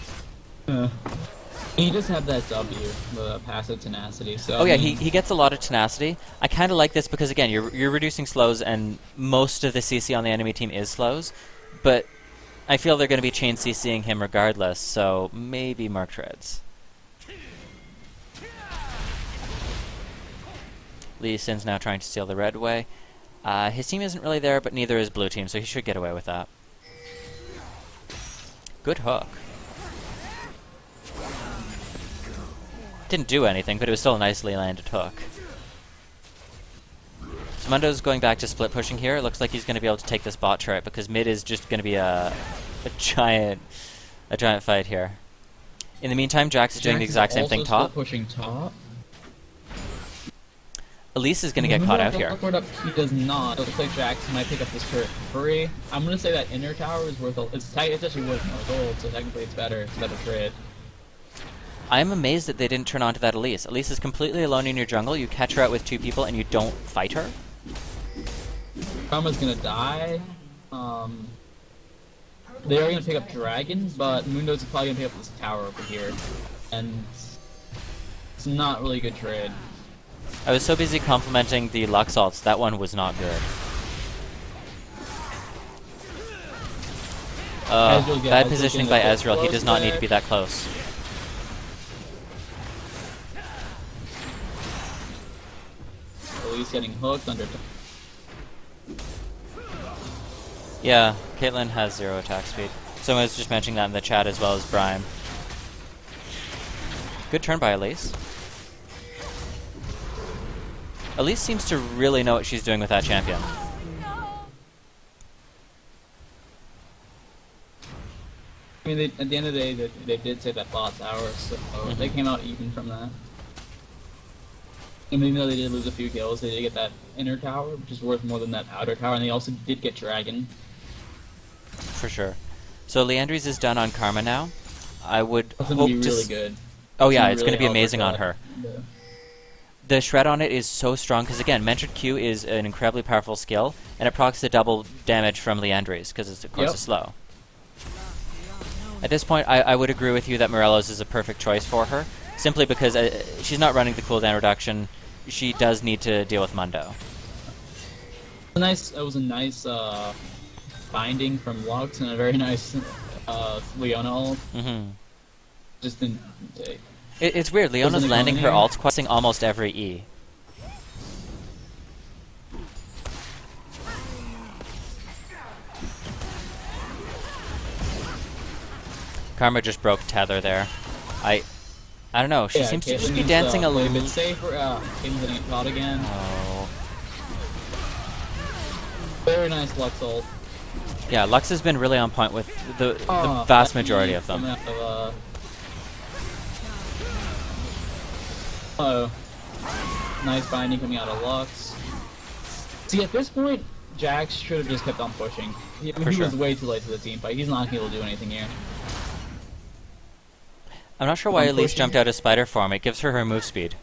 Speaker 1: He does have that W, the passive tenacity. So
Speaker 2: oh yeah, he gets a lot of tenacity. I kind of like this because again, you're reducing slows, and most of the CC on the enemy team is slows, but I feel they're going to be chain CCing him regardless. So maybe Mark Treads. Lee Sin's now trying to steal the red way. His team isn't really there, but neither is blue team, so he should get away with that. Good hook. Didn't do anything, but it was still a nicely landed hook. So Mundo's going back to split pushing here. It looks like he's going to be able to take this bot turret because mid is just going to be a giant fight here. In the meantime, Jax is doing the exact same thing top.
Speaker 1: Pushing top.
Speaker 2: Elise is going to get caught out here.
Speaker 1: He does not. It looks like Jax might pick up this turret for free. I'm going to say that inner tower is worth. It's actually worth more gold, so technically it's better. It's a better trade.
Speaker 2: I am amazed that they didn't turn on to that Elise. Elise is completely alone in your jungle. You catch her out with 2 people and you don't fight her.
Speaker 1: Karma's gonna die. They are gonna pick up Dragon, but Mundo's probably gonna pick up this tower over here. And it's not really a good trade.
Speaker 2: I was so busy complimenting the Lux ults, that one was not good. Bad positioning by Ezreal. He does not need to be that close.
Speaker 1: Elise getting hooked under.
Speaker 2: Yeah, Caitlyn has 0 attack speed. Someone was just mentioning that in the chat as well as Brime. Good turn by Elise. Elise seems to really know what she's doing with that champion.
Speaker 1: I mean, at the end of the day, they did say that bot tower, so they came out even from that. And even though they did lose a few kills, they did get that inner tower, which is worth more than that outer tower, and they also did get Dragon.
Speaker 2: For sure. So Liandry's is done on Karma now. I would
Speaker 1: That's
Speaker 2: hope
Speaker 1: gonna be
Speaker 2: to
Speaker 1: really good.
Speaker 2: Oh yeah, it's
Speaker 1: really
Speaker 2: going to be
Speaker 1: help
Speaker 2: amazing
Speaker 1: with
Speaker 2: on
Speaker 1: that.
Speaker 2: her.
Speaker 1: Yeah.
Speaker 2: The shred on it is so strong because again, Mentored Q is an incredibly powerful skill, and it procs the double damage from Liandry's because it's of course
Speaker 1: Yep.
Speaker 2: a slow. At this point, I would agree with you that Morelos is a perfect choice for her, simply because she's not running the cooldown reduction. She does need to deal with Mundo.
Speaker 1: It was a nice binding from Lux and a very nice Leona ult.
Speaker 2: Mm-hmm.
Speaker 1: Just didn't take.
Speaker 2: It's weird. Leona's
Speaker 1: it
Speaker 2: landing
Speaker 1: going
Speaker 2: her
Speaker 1: here?
Speaker 2: ult, questing almost every E. Karma just broke tether there. I don't know. She seems to
Speaker 1: Caitlyn
Speaker 2: just be
Speaker 1: needs
Speaker 2: dancing
Speaker 1: to
Speaker 2: a
Speaker 1: play
Speaker 2: little.
Speaker 1: bit safer. Caitlyn's gonna get caught again.
Speaker 2: Oh.
Speaker 1: Very nice Lux ult.
Speaker 2: Yeah, Lux has been really on point with the vast majority of them.
Speaker 1: Coming out of, oh, nice binding coming out of Lux. See, at this point, Jax should have just kept on pushing. He
Speaker 2: For
Speaker 1: was
Speaker 2: sure.
Speaker 1: way too late to the team fight. He's not able to do anything here.
Speaker 2: I'm not sure why
Speaker 1: I'm
Speaker 2: Elise
Speaker 1: pushing.
Speaker 2: jumped out of spider form. It gives her move speed.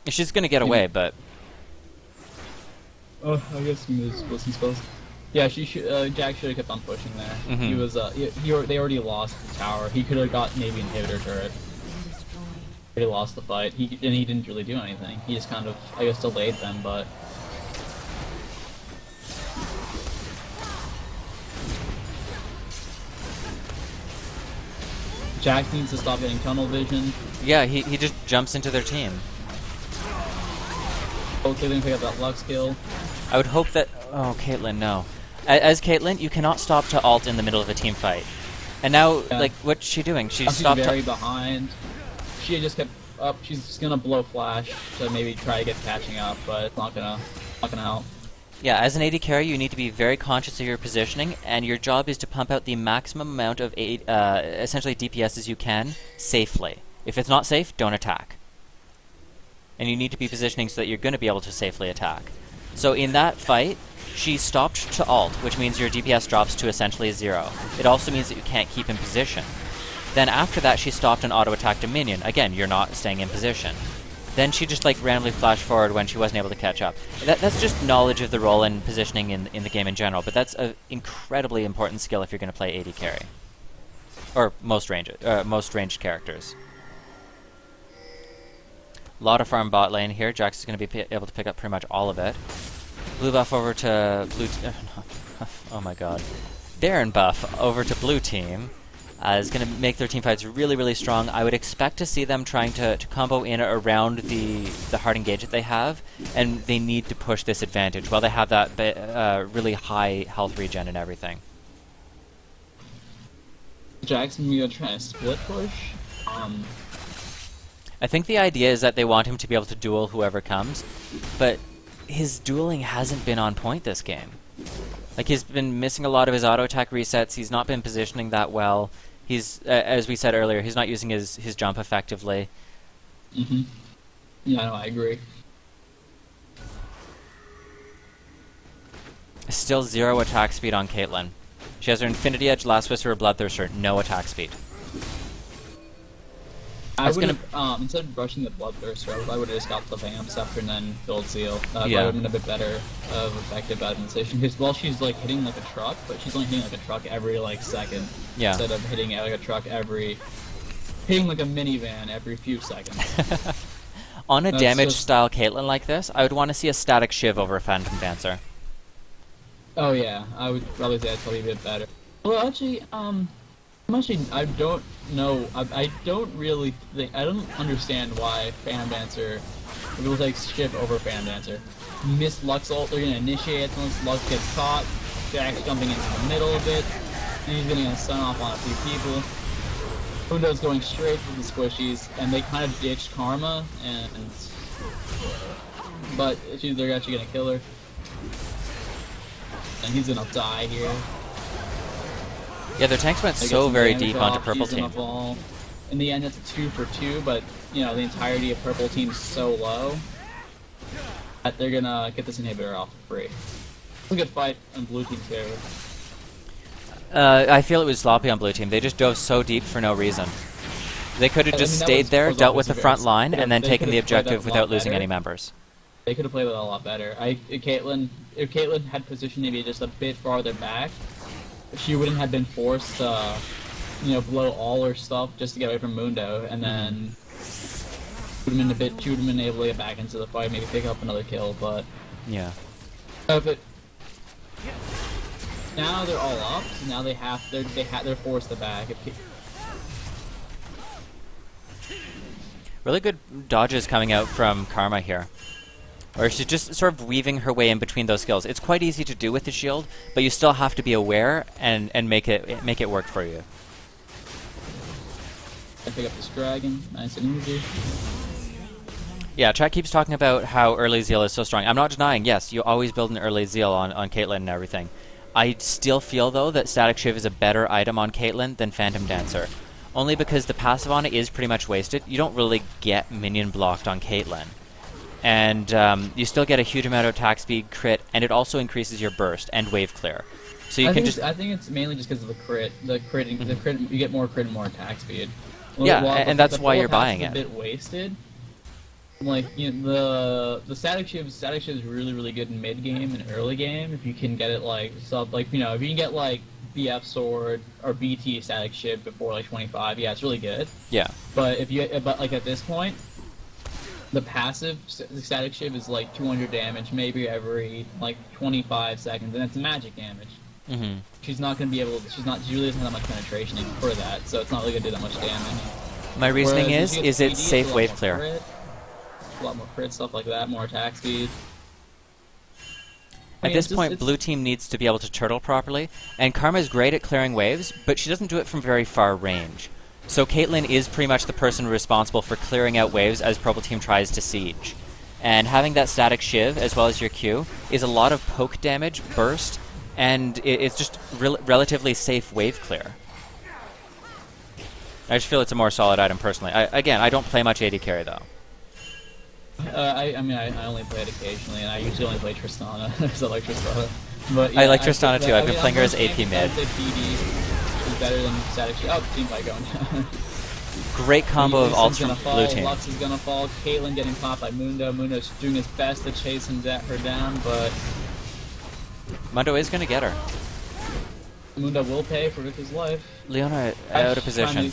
Speaker 2: She's gonna get away, but
Speaker 1: Oh, I guess moves wasn't supposed. Yeah, she should. Jax should have kept on pushing there.
Speaker 2: Mhm.
Speaker 1: He was. They already lost the tower. He could have got maybe inhibitor turret. He lost the fight. He didn't really do anything. He just kind of, I guess, delayed them, but. Jax needs to stop getting tunnel vision.
Speaker 2: yeah, he just jumps into their team.
Speaker 1: Hopefully, they can pick up that Lux kill.
Speaker 2: I would hope that. Oh, Caitlyn, no. As Caitlyn, you cannot stop to ult in the middle of a team fight. And now,
Speaker 1: Yeah.
Speaker 2: like, what's she doing? She
Speaker 1: She's
Speaker 2: stopped.
Speaker 1: very behind. She had just kept up. She's just gonna blow flash to maybe try to get catching up, but it's not gonna help.
Speaker 2: Yeah, as an AD carry, you need to be very conscious of your positioning, and your job is to pump out the maximum amount of essentially DPS as you can safely. If it's not safe, don't attack. And you need to be positioning so that you're going to be able to safely attack. So in that fight, she stopped to ult, which means your DPS drops to essentially 0. It also means that you can't keep in position. Then after that, she stopped and auto-attacked a minion. Again, you're not staying in position. Then she just like randomly flashed forward when she wasn't able to catch up. That's just knowledge of the role and positioning in the game in general, but that's an incredibly important skill if you're going to play AD carry. Or most ranged characters. A lot of farm bot lane here. Jax is going to be able to pick up pretty much all of it. Blue buff over to blue. Oh my god. Baron buff over to blue team is going to make their team fights really, really strong. I would expect to see them trying to combo in around the hard engage that they have, and they need to push this advantage while they have that really high health regen and everything.
Speaker 1: Jackson gonna try to split push.
Speaker 2: I think the idea is that they want him to be able to duel whoever comes, but his dueling hasn't been on point this game. Like, he's been missing a lot of his auto attack resets, he's not been positioning that well, he's, as we said earlier, he's not using his jump effectively.
Speaker 1: Mm-hmm. Yeah, no, I agree.
Speaker 2: Still 0 attack speed on Caitlyn. She has her Infinity Edge, Last Whisper, Bloodthirster, no attack speed.
Speaker 1: I would have, instead of brushing the Bloodthirster, I would have just got the Vamp Scepter and then build Seal. That would have been a bit better of effective administration. Because while she's like hitting like a truck, but she's only hitting like a truck every like second.
Speaker 2: Yeah.
Speaker 1: Instead of hitting like a truck hitting like a minivan every few seconds.
Speaker 2: On a
Speaker 1: That's
Speaker 2: damage
Speaker 1: just-
Speaker 2: style Caitlyn like this, I would want to see a static Shiv over a Phantom Dancer.
Speaker 1: Oh yeah, I would probably say that's probably a bit better. Well, actually, I don't know. I don't really think. I don't understand why Phantom Dancer. It will take Shiv over Phantom Dancer. Miss Lux ult. They're gonna initiate it once Lux gets caught. Jack's jumping into the middle of it. And he's getting a stun off on a few people. Mundo's going straight for the squishies, and they kind of ditched Karma, but they're actually gonna kill her. And he's gonna die here.
Speaker 2: Yeah, their tanks went
Speaker 1: They get
Speaker 2: so
Speaker 1: some
Speaker 2: very
Speaker 1: damage
Speaker 2: deep onto
Speaker 1: off
Speaker 2: purple
Speaker 1: using
Speaker 2: team.
Speaker 1: a ball. In the end, it's a 2 for 2, but you know the entirety of purple team's so low that they're gonna get this inhibitor off for free. It's a good fight on blue team's favor.
Speaker 2: I feel it was sloppy on blue team. They just dove so deep for no reason. They could have
Speaker 1: I
Speaker 2: just
Speaker 1: mean, that
Speaker 2: stayed
Speaker 1: was
Speaker 2: there,
Speaker 1: Forza
Speaker 2: dealt with the
Speaker 1: Offensive
Speaker 2: front
Speaker 1: Bears.
Speaker 2: line, and then
Speaker 1: They
Speaker 2: taken the
Speaker 1: could've played that
Speaker 2: objective
Speaker 1: a lot
Speaker 2: without losing
Speaker 1: better.
Speaker 2: any members.
Speaker 1: They could have played that a lot better. If Caitlyn had positioned maybe just a bit farther back, she wouldn't have been forced to, you know, blow all her stuff just to get away from Mundo, and then she would have been able to get back into the fight, maybe pick up another kill. But
Speaker 2: Yeah.
Speaker 1: if it, now they're all up, so now they're forced to back.
Speaker 2: Really good dodges coming out from Karma here. Or she's just sort of weaving her way in between those skills. It's quite easy to do with the shield, but you still have to be aware and make it work for you.
Speaker 1: I pick up this dragon, nice and easy.
Speaker 2: Yeah, chat keeps talking about how early Zeal is so strong. I'm not denying, yes, you always build an early Zeal on Caitlyn and everything. I still feel, though, that Static Shiv is a better item on Caitlyn than Phantom Dancer. Only because the passive on it is pretty much wasted. You don't really get minion blocked on Caitlyn. And you still get a huge amount of attack speed, crit, and it also increases your burst and wave clear. So you can just...
Speaker 1: I think it's mainly just because of the crit. The crit, you get more crit and more attack speed.
Speaker 2: Yeah,
Speaker 1: While
Speaker 2: and that's why
Speaker 1: full
Speaker 2: you're buying
Speaker 1: attack's
Speaker 2: it.
Speaker 1: a bit wasted. Like, you know, the static shiv is really good in mid game and early game if you can get it like you know, if you can get like BF sword or BT static shiv before like 25, yeah, it's really good.
Speaker 2: Yeah.
Speaker 1: But like at this point, the passive static shiv is like 200 damage maybe every like 25 seconds, and it's magic damage.
Speaker 2: Mm-hmm.
Speaker 1: She's not gonna be able to. She really doesn't have that much penetration even for that, so it's not really gonna do that much damage.
Speaker 2: My reasoning
Speaker 1: Whereas if
Speaker 2: is
Speaker 1: you
Speaker 2: it's
Speaker 1: get speedy,
Speaker 2: safe
Speaker 1: a lot
Speaker 2: wave
Speaker 1: more
Speaker 2: clear.
Speaker 1: crit, a lot more crit stuff like that, more attack speed.
Speaker 2: At this point, blue team needs to be able to turtle properly, and Karma's great at clearing waves, but she doesn't do it from very far range. So Caitlyn is pretty much the person responsible for clearing out waves as purple team tries to siege. And having that static shiv, as well as your Q, is a lot of poke damage, burst, and it's just relatively safe wave clear. I just feel it's a more solid item personally. Again, I don't play much AD carry though.
Speaker 1: I mean, I only play it occasionally, and I usually only play Tristana, because I like Tristana. But
Speaker 2: I
Speaker 1: yeah,
Speaker 2: like Tristana too. I've been playing her as
Speaker 1: AP
Speaker 2: AP mid.
Speaker 1: I'd say PD is better than static shiv. Oh, team fight going down.
Speaker 2: Great combo of ults from blue team.
Speaker 1: Lux is gonna fall. Caitlyn getting popped by Mundo. Mundo's doing his best to chase her down, but
Speaker 2: Mundo is going to get her.
Speaker 1: Mundo will pay for his life.
Speaker 2: Leona out of position.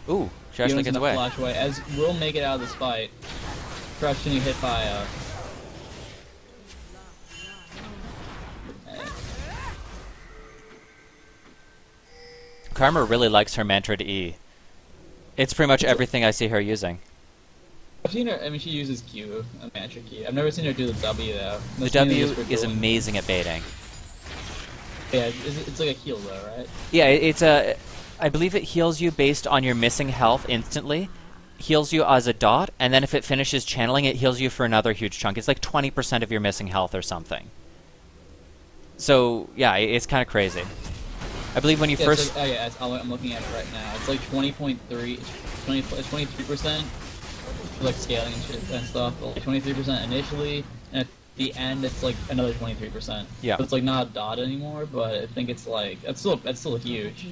Speaker 2: Ooh, she actually
Speaker 1: Leona's
Speaker 2: gets
Speaker 1: gonna
Speaker 2: away.
Speaker 1: flash away. As will make it out of this fight. Crush getting hit by
Speaker 2: Karma really likes her mantra to E. It's pretty much everything I see her using.
Speaker 1: I've seen her. I mean, she uses Q, a mantra key. I've never seen her do the W though.
Speaker 2: The
Speaker 1: That's
Speaker 2: W
Speaker 1: mainly just for
Speaker 2: is
Speaker 1: dueling.
Speaker 2: amazing at baiting.
Speaker 1: Yeah, it's like a heal though, right?
Speaker 2: Yeah, it's a... I believe it heals you based on your missing health instantly. Heals you as a dot, and then if it finishes channeling, it heals you for another huge chunk. It's like 20% of your missing health or something. So, yeah, it's kind of crazy. I believe when you first...
Speaker 1: So, I'm looking at it right now. It's like 20.3, 23%, like scaling and shit and stuff. Like 23% initially, and at the end it's like another 23%.
Speaker 2: Yeah.
Speaker 1: So it's like not a dot anymore, but I think it's like that's still huge.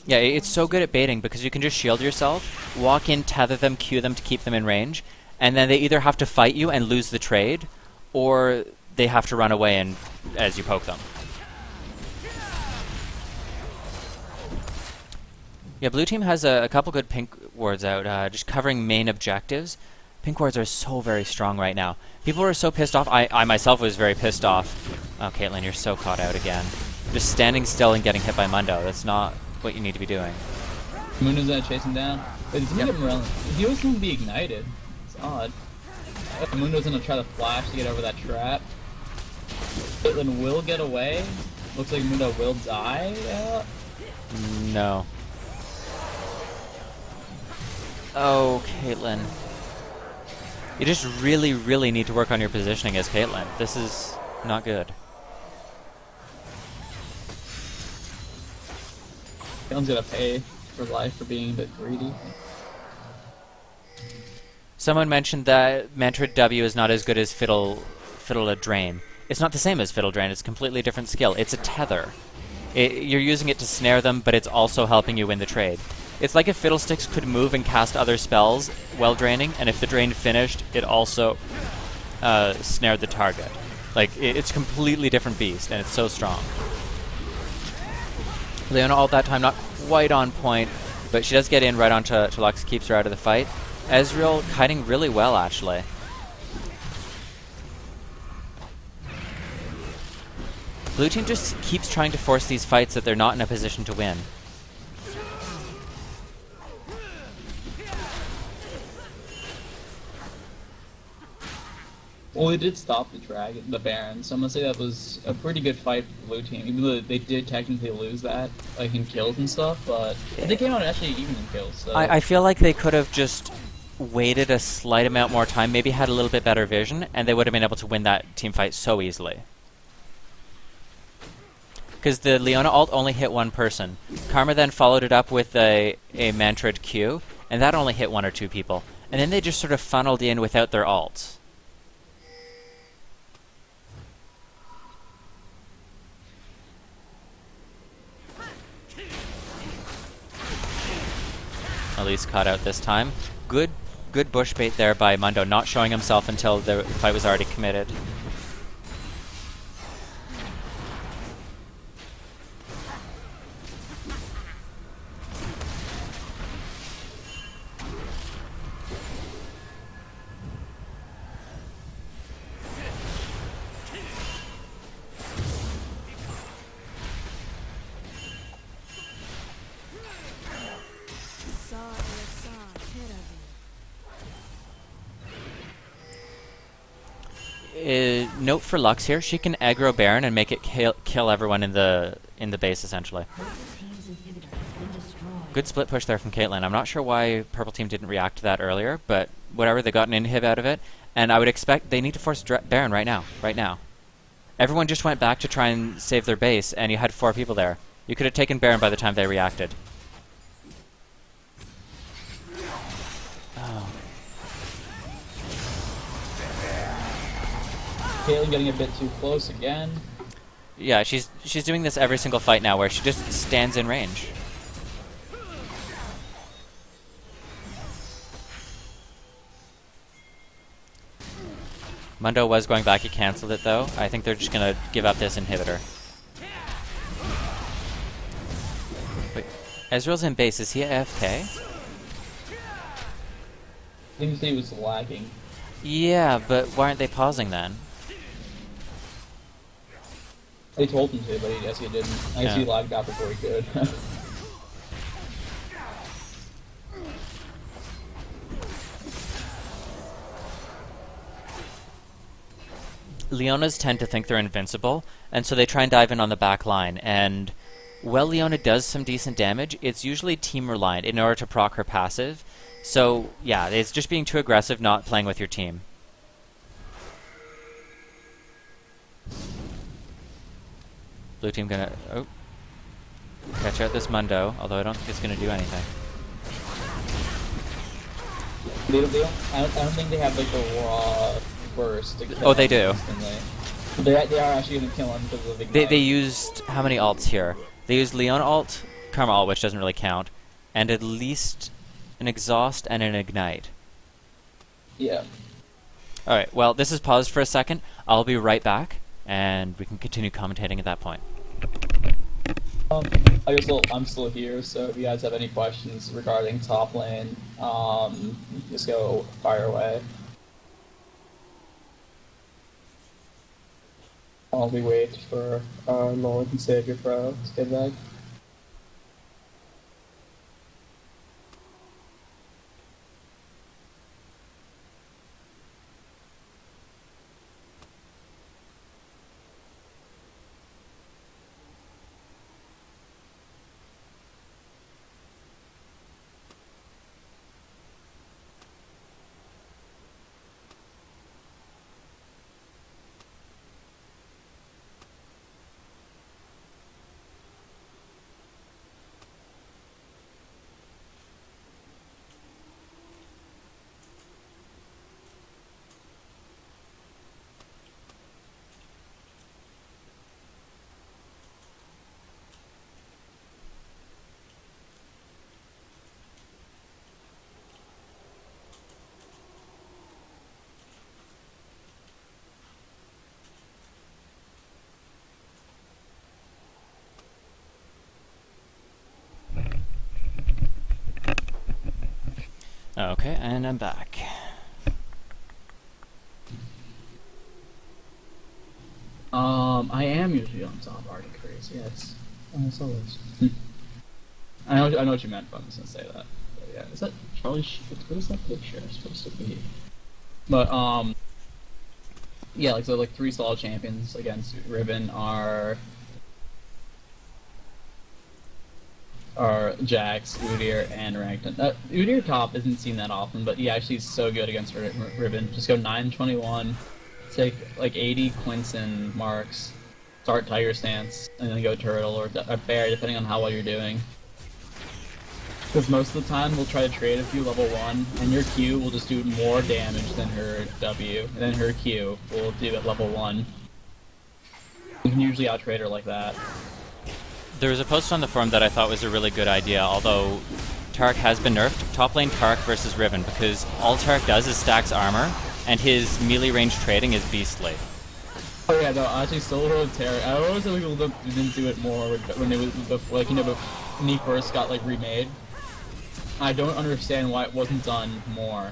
Speaker 2: Yeah, it's so good at baiting because you can just shield yourself, walk in, tether them, Q them to keep them in range, and then they either have to fight you and lose the trade, or they have to run away and as you poke them. Yeah, blue team has a couple good pink wards out, just covering main objectives. Pink wards are so very strong right now. People are so pissed off. I myself was very pissed off. Oh, Caitlyn, you're so caught out again. Just standing still and getting hit by Mundo. That's not what you need to be doing.
Speaker 1: Mundo's gonna chase him down. Wait, does he get Morelli? He always seems to be ignited. It's odd. Mundo's gonna try to flash to get over that trap. Caitlyn will get away. Looks like Mundo will die.
Speaker 2: No. Oh, Caitlyn. You just really, really need to work on your positioning as Caitlyn. This is not good.
Speaker 1: Caitlyn's gonna pay for life for being a bit greedy.
Speaker 2: Someone mentioned that Mantrid W is not as good as Fiddle a Drain. It's not the same as Fiddle Drain. It's a completely different skill. It's a tether. You're using it to snare them, but it's also helping you win the trade. It's like if Fiddlesticks could move and cast other spells while draining, and if the drain finished, it also snared the target. Like, it's a completely different beast, and it's so strong. Leona all that time not quite on point, but she does get in right onto Lux, keeps her out of the fight. Ezreal kiting really well, actually. Blue team just keeps trying to force these fights that they're not in a position to win.
Speaker 1: Well, they did stop the Baron, so I'm gonna say that was a pretty good fight for the blue team, even though they did technically lose that, like in kills and stuff, but they came out actually even in kills, so...
Speaker 2: I feel like they could have just waited a slight amount more time, maybe had a little bit better vision, and they would have been able to win that team fight so easily. Because the Leona ult only hit one person. Karma then followed it up with a Mantrid Q, and that only hit one or two people. And then they just sort of funneled in without their ults. Elise caught out this time. Good bush bait there by Mundo, not showing himself until the fight was already committed. Note for Lux here, she can aggro Baron and make it kill everyone in the base, essentially. Good split push there from Caitlyn. I'm not sure why Purple Team didn't react to that earlier, but whatever, they got an inhib out of it, and I would expect they need to force Baron right now. Everyone just went back to try and save their base, and you had 4 people there. You could have taken Baron by the time they reacted.
Speaker 1: Caitlyn getting a bit too close again.
Speaker 2: Yeah, she's doing this every single fight now, where she just stands in range. Mundo was going back, he cancelled it though. I think they're just gonna give up this inhibitor. Wait, Ezreal's in base, is he AFK?
Speaker 1: I think he was lagging.
Speaker 2: Yeah, but why aren't they pausing then?
Speaker 1: They told him to, but I guess he didn't. I guess he lagged out before he could.
Speaker 2: Leonas tend to think they're invincible, and so they try and dive in on the back line, and while Leona does some decent damage, it's usually team reliant in order to proc her passive. So, yeah, it's just being too aggressive, not playing with your team. Blue team gonna catch out this Mundo, although I don't think it's gonna do anything.
Speaker 1: I don't think they have like a raw burst to kill him.
Speaker 2: Oh, they do.
Speaker 1: They are actually gonna kill him because of Ignite.
Speaker 2: They used how many alts here? They used Leona ult, Karma ult, which doesn't really count, and at least an exhaust and an ignite.
Speaker 1: Yeah.
Speaker 2: Alright, well, this is paused for a second. I'll be right back, and we can continue commentating at that point.
Speaker 1: I'm still here, so if you guys have any questions regarding top lane, just go fire away. While we wait for our Lord and Savior Pro to get back.
Speaker 2: Okay, and I'm back.
Speaker 1: I am usually on top. Already crazy. Yes. It's always. I know what you meant, but I'm just gonna say that. But yeah, is that Charlie? What is that picture supposed to be? But yeah, like so, like 3 solid champions against Riven are Jax, Udyr, and Renekton. Udyr top isn't seen that often, but he actually is so good against Riven. Just go 9-21, take like 80 Quinson marks, start Tiger Stance, and then go Turtle or Bear, depending on how well you're doing. Because most of the time we'll try to trade a few level 1, and your Q will just do more damage than her W, and then her Q will do at level 1. You can usually out-trade her like that.
Speaker 2: There was a post on the forum that I thought was a really good idea, although Taric has been nerfed. Top lane Taric versus Riven, because all Taric does is stacks armor, and his melee range trading is beastly.
Speaker 1: Oh yeah, no, actually solo Taric. I always think people didn't do it more when it was before, like, you know, when he first got like remade. I don't understand why it wasn't done more.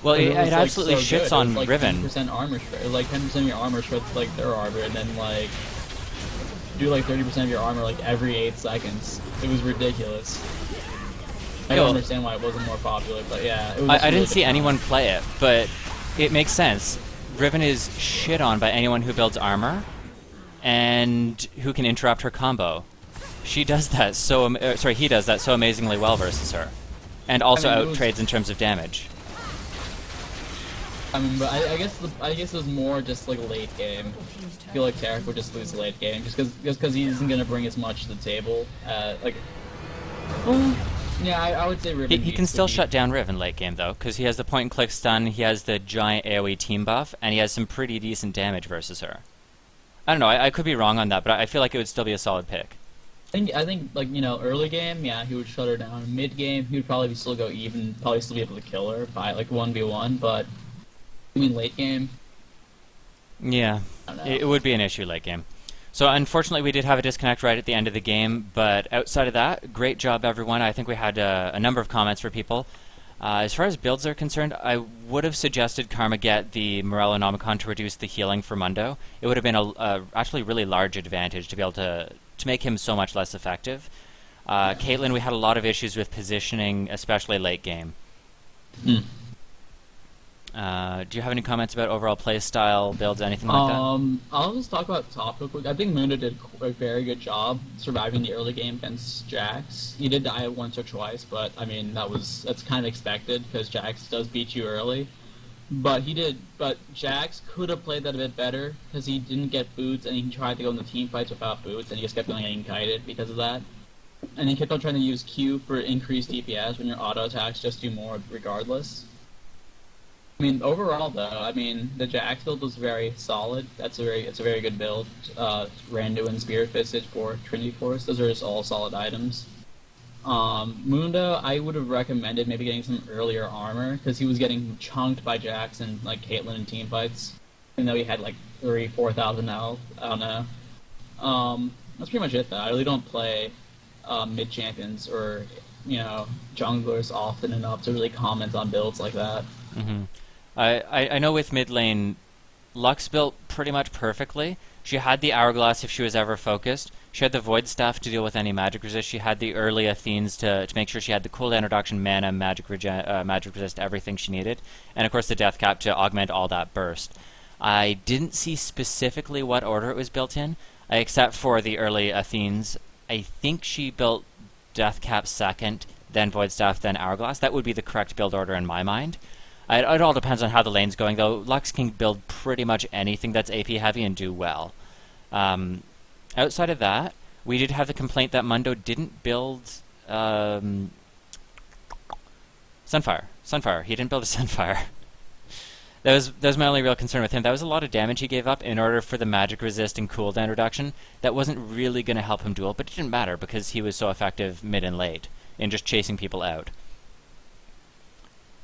Speaker 2: Well, it
Speaker 1: was,
Speaker 2: absolutely
Speaker 1: so
Speaker 2: shits
Speaker 1: good.
Speaker 2: on
Speaker 1: It was, like,
Speaker 2: Riven.
Speaker 1: 10% armor shred, like 10% of your armor shreds like their armor, and then like do like 30% of your armor like every 8 seconds. It was ridiculous. I don't understand why it wasn't more popular, but yeah, it was.
Speaker 2: I didn't see anyone play it, but it makes sense. Riven is shit on by anyone who builds armor and who can interrupt her combo. She does that so he does that so amazingly well versus her, and also out trades in terms of damage.
Speaker 1: I mean, but I guess it was more just like late game. I feel like Taric would just lose late game just because he isn't gonna bring as much to the table. Yeah, I would say Riven.
Speaker 2: He can still shut down Riven late game though, because he has the point and click stun, he has the giant AOE team buff, and he has some pretty decent damage versus her. I don't know. I could be wrong on that, but I feel like it would still be a solid pick.
Speaker 1: I think like, you know, early game, yeah, he would shut her down. Mid game, he would probably still go even, probably still be able to kill her by like 1v1. But I mean, late game.
Speaker 2: Yeah, it would be an issue late game. So unfortunately, we did have a disconnect right at the end of the game. But outside of that, great job, everyone. I think we had a number of comments for people. As far as builds are concerned, I would have suggested Karma get the Morellonomicon to reduce the healing for Mundo. It would have been a actually really large advantage to be able to make him so much less effective. Caitlyn, we had a lot of issues with positioning, especially late game. Do you have any comments about overall play style, builds, anything like that?
Speaker 1: I'll just talk about top real quick. I think Mundo did a very good job surviving the early game against Jax. He did die once or twice, but I mean that's kind of expected because Jax does beat you early. But Jax could have played that a bit better because he didn't get boots and he tried to go in the team fights without boots and he just kept on getting kited because of that. And he kept on trying to use Q for increased DPS when your auto attacks just do more regardless. I mean, overall though, I mean the Jax build was very solid. It's a very good build. Randuin, Spirit Visage, for Trinity Force, those are just all solid items. Mundo, I would have recommended maybe getting some earlier armor because he was getting chunked by Jax and like Caitlyn in team fights, even though he had like 3,000-4,000 health. I don't know. That's pretty much it though. I really don't play mid champions or, you know, junglers often enough to really comment on builds like that.
Speaker 2: Mm-hmm. I know with mid lane, Lux built pretty much perfectly. She had the Hourglass if she was ever focused. She had the Void Staff to deal with any magic resist. She had the early Athenes to make sure she had the cooldown reduction, mana, magic resist, everything she needed. And of course the Death Cap to augment all that burst. I didn't see specifically what order it was built in, except for the early Athenes. I think she built Death Cap second, then Void Staff, then Hourglass. That would be the correct build order in my mind. It all depends on how the lane's going, though. Lux can build pretty much anything that's AP heavy and do well. Outside of that, we did have the complaint that Mundo didn't build Sunfire. He didn't build a Sunfire. That was my only real concern with him. That was a lot of damage he gave up in order for the magic resist and cooldown reduction. That wasn't really going to help him duel, but it didn't matter because he was so effective mid and late in just chasing people out.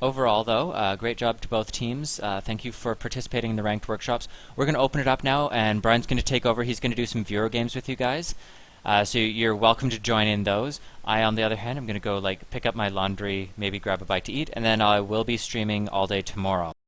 Speaker 2: Overall, though, great job to both teams. Thank you for participating in the ranked workshops. We're going to open it up now, and Brian's going to take over. He's going to do some viewer games with you guys. So you're welcome to join in those. I, on the other hand, am going to go like pick up my laundry, maybe grab a bite to eat, and then I will be streaming all day tomorrow.